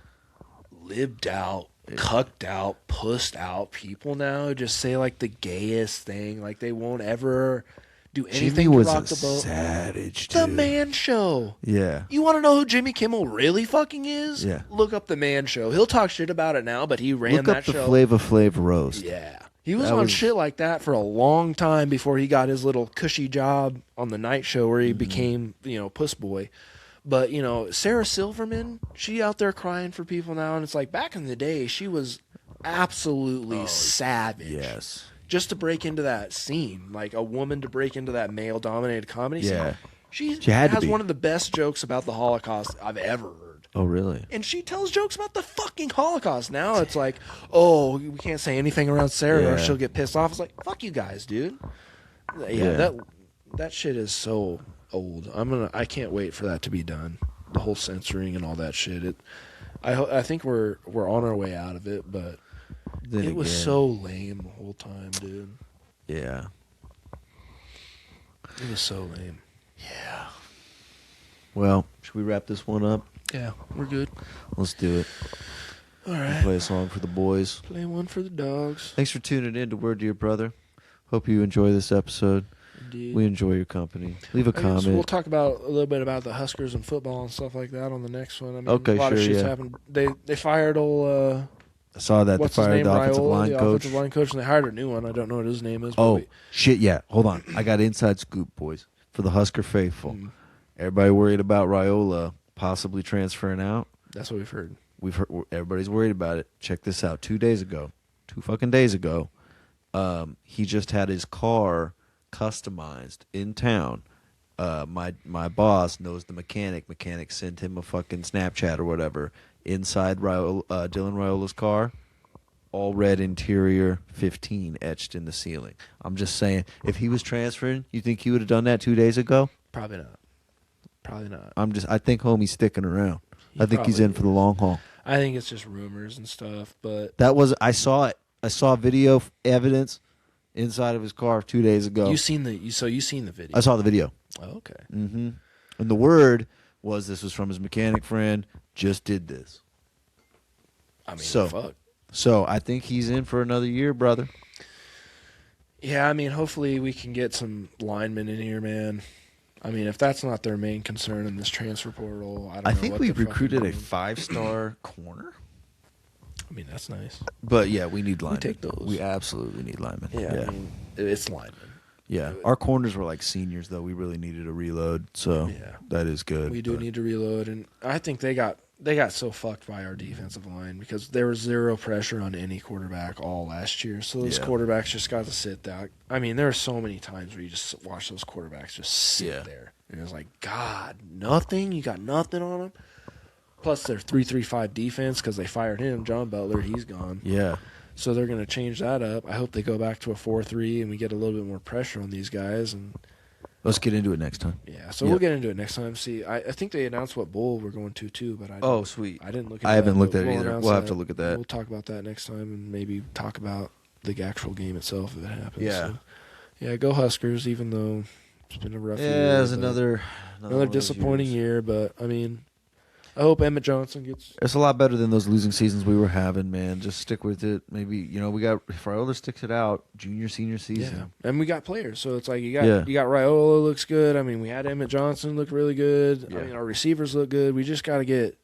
libbed out, cucked out, pussed out people now who just say like the gayest thing. Like they won't ever do anything
Jimmy was
to rock
a
the boat.
savage, dude.
The Man Show.
Yeah.
You want to know who Jimmy Kimmel really fucking is?
Yeah.
Look up The Man Show. He'll talk shit about it now, but he ran that show.
Look up the Flava Flav roast.
Yeah. He was shit like that for a long time before he got his little cushy job on the night show where he became, Puss Boy. But, Sarah Silverman, she out there crying for people now, and it's like back in the day, she was absolutely savage.
Yes.
Just to break into that scene, like a woman to break into that male-dominated comedy scene. She has one of the best jokes about the Holocaust I've ever heard.
Oh, really?
And she tells jokes about the fucking Holocaust. Now it's like, oh, we can't say anything around Sarah or she'll get pissed off. It's like, fuck you guys, dude. That shit is so old. I can't wait for that to be done. The whole censoring and all that shit. I think we're on our way out of it, but it was so lame the whole time, dude.
Yeah.
It was so lame.
Yeah. Well, should we wrap this one up?
Yeah, we're good.
Let's do it.
All right.
We'll play a song for the boys.
Play one for the dogs.
Thanks for tuning in to Word to Your Brother. Hope you enjoy this episode.
Indeed.
We enjoy your company. Leave a comment.
We'll talk about a little bit about the Huskers and football and stuff like that on the next one. I mean,
okay,
a lot of shit's
yeah.
happened. They fired old.
I saw that they fired the offensive line coach.
Offensive line coach, and they hired a new one. I don't know what his name is.
Oh shit! Yeah, hold on. I got inside scoop, boys, for the Husker faithful. Everybody worried about Raiola possibly transferring out.
That's what we've heard.
Everybody's worried about it. Check this out. 2 fucking days ago, he just had his car customized in town. My boss knows the mechanic. Mechanic sent him a fucking Snapchat or whatever. Inside Dylan Raiola's car, all red interior, 15 etched in the ceiling. I'm just saying, if he was transferring, you think he would have done that 2 days ago?
Probably not.
I think homie's sticking around. I think he's in for the long haul.
I think it's just rumors and stuff, but
I saw it. I saw video evidence inside of his car 2 days ago.
You seen the video?
I saw the video.
Oh, okay.
Mm-hmm. And the word was this was from his mechanic friend. Just did this.
I mean,
fuck. So I think he's in for another year, brother.
Yeah, I mean, hopefully we can get some linemen in here, man. I mean, if that's not their main concern in this transfer portal, I don't know.
I think
what
we
they're
recruited
fucking
a
doing.
5-star corner.
I mean, that's nice.
But yeah, we need linemen.
take those.
We absolutely need linemen.
Yeah, I mean, it's linemen.
yeah. Our corners were like seniors, though. We really needed a reload, so
Yeah.
that is good.
We do need to reload, and I think they got so fucked by our defensive line because there was zero pressure on any quarterback all last year. So those quarterbacks just got to sit there. I mean, there are so many times where you just watch those quarterbacks just sit there, and it's like, God, nothing. You got nothing on them. Plus, their 3-3-5 defense because they fired him, John Butler. He's gone.
Yeah.
So they're going to change that up. I hope they go back to a 4-3 and we get a little bit more pressure on these guys. And
let's get into it next time.
yeah, so we'll get into it next time. See, I think they announced what bowl we're going to too, but
Sweet.
I didn't look.
I haven't looked
but
at it either.
announce
We'll have
that.
to look at that.
We'll talk about that next time and maybe talk about the actual game itself if it happens.
Yeah.
So, yeah, go Huskers. Even though it's been a rough year.
Yeah, it's
but
another
disappointing year. But I mean, I hope Emmett Johnson gets.
It's a lot better than those losing seasons we were having, man. Just stick with it. Maybe we got if Raiola sticks it out, junior, senior season.
Yeah, and we got players, so it's like you got Raiola looks good. I mean, we had Emmett Johnson look really good.
Yeah.
I mean, our receivers look good. We just got to get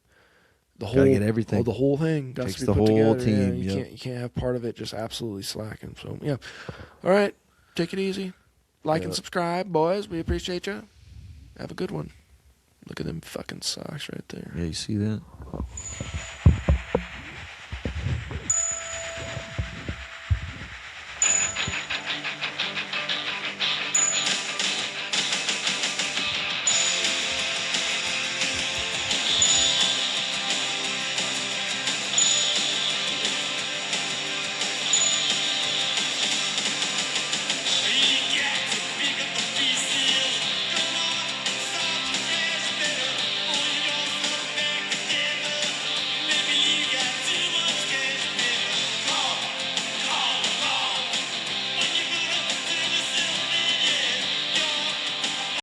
the whole,
get everything.
the whole thing. Got
Takes
to be
the
put
whole
together.
team.
Yeah, you can't have part of it just absolutely slacking. So yeah, all right, take it easy, like and subscribe, boys. We appreciate you. Have a good one. Look at them fucking socks right there.
Yeah, you see that?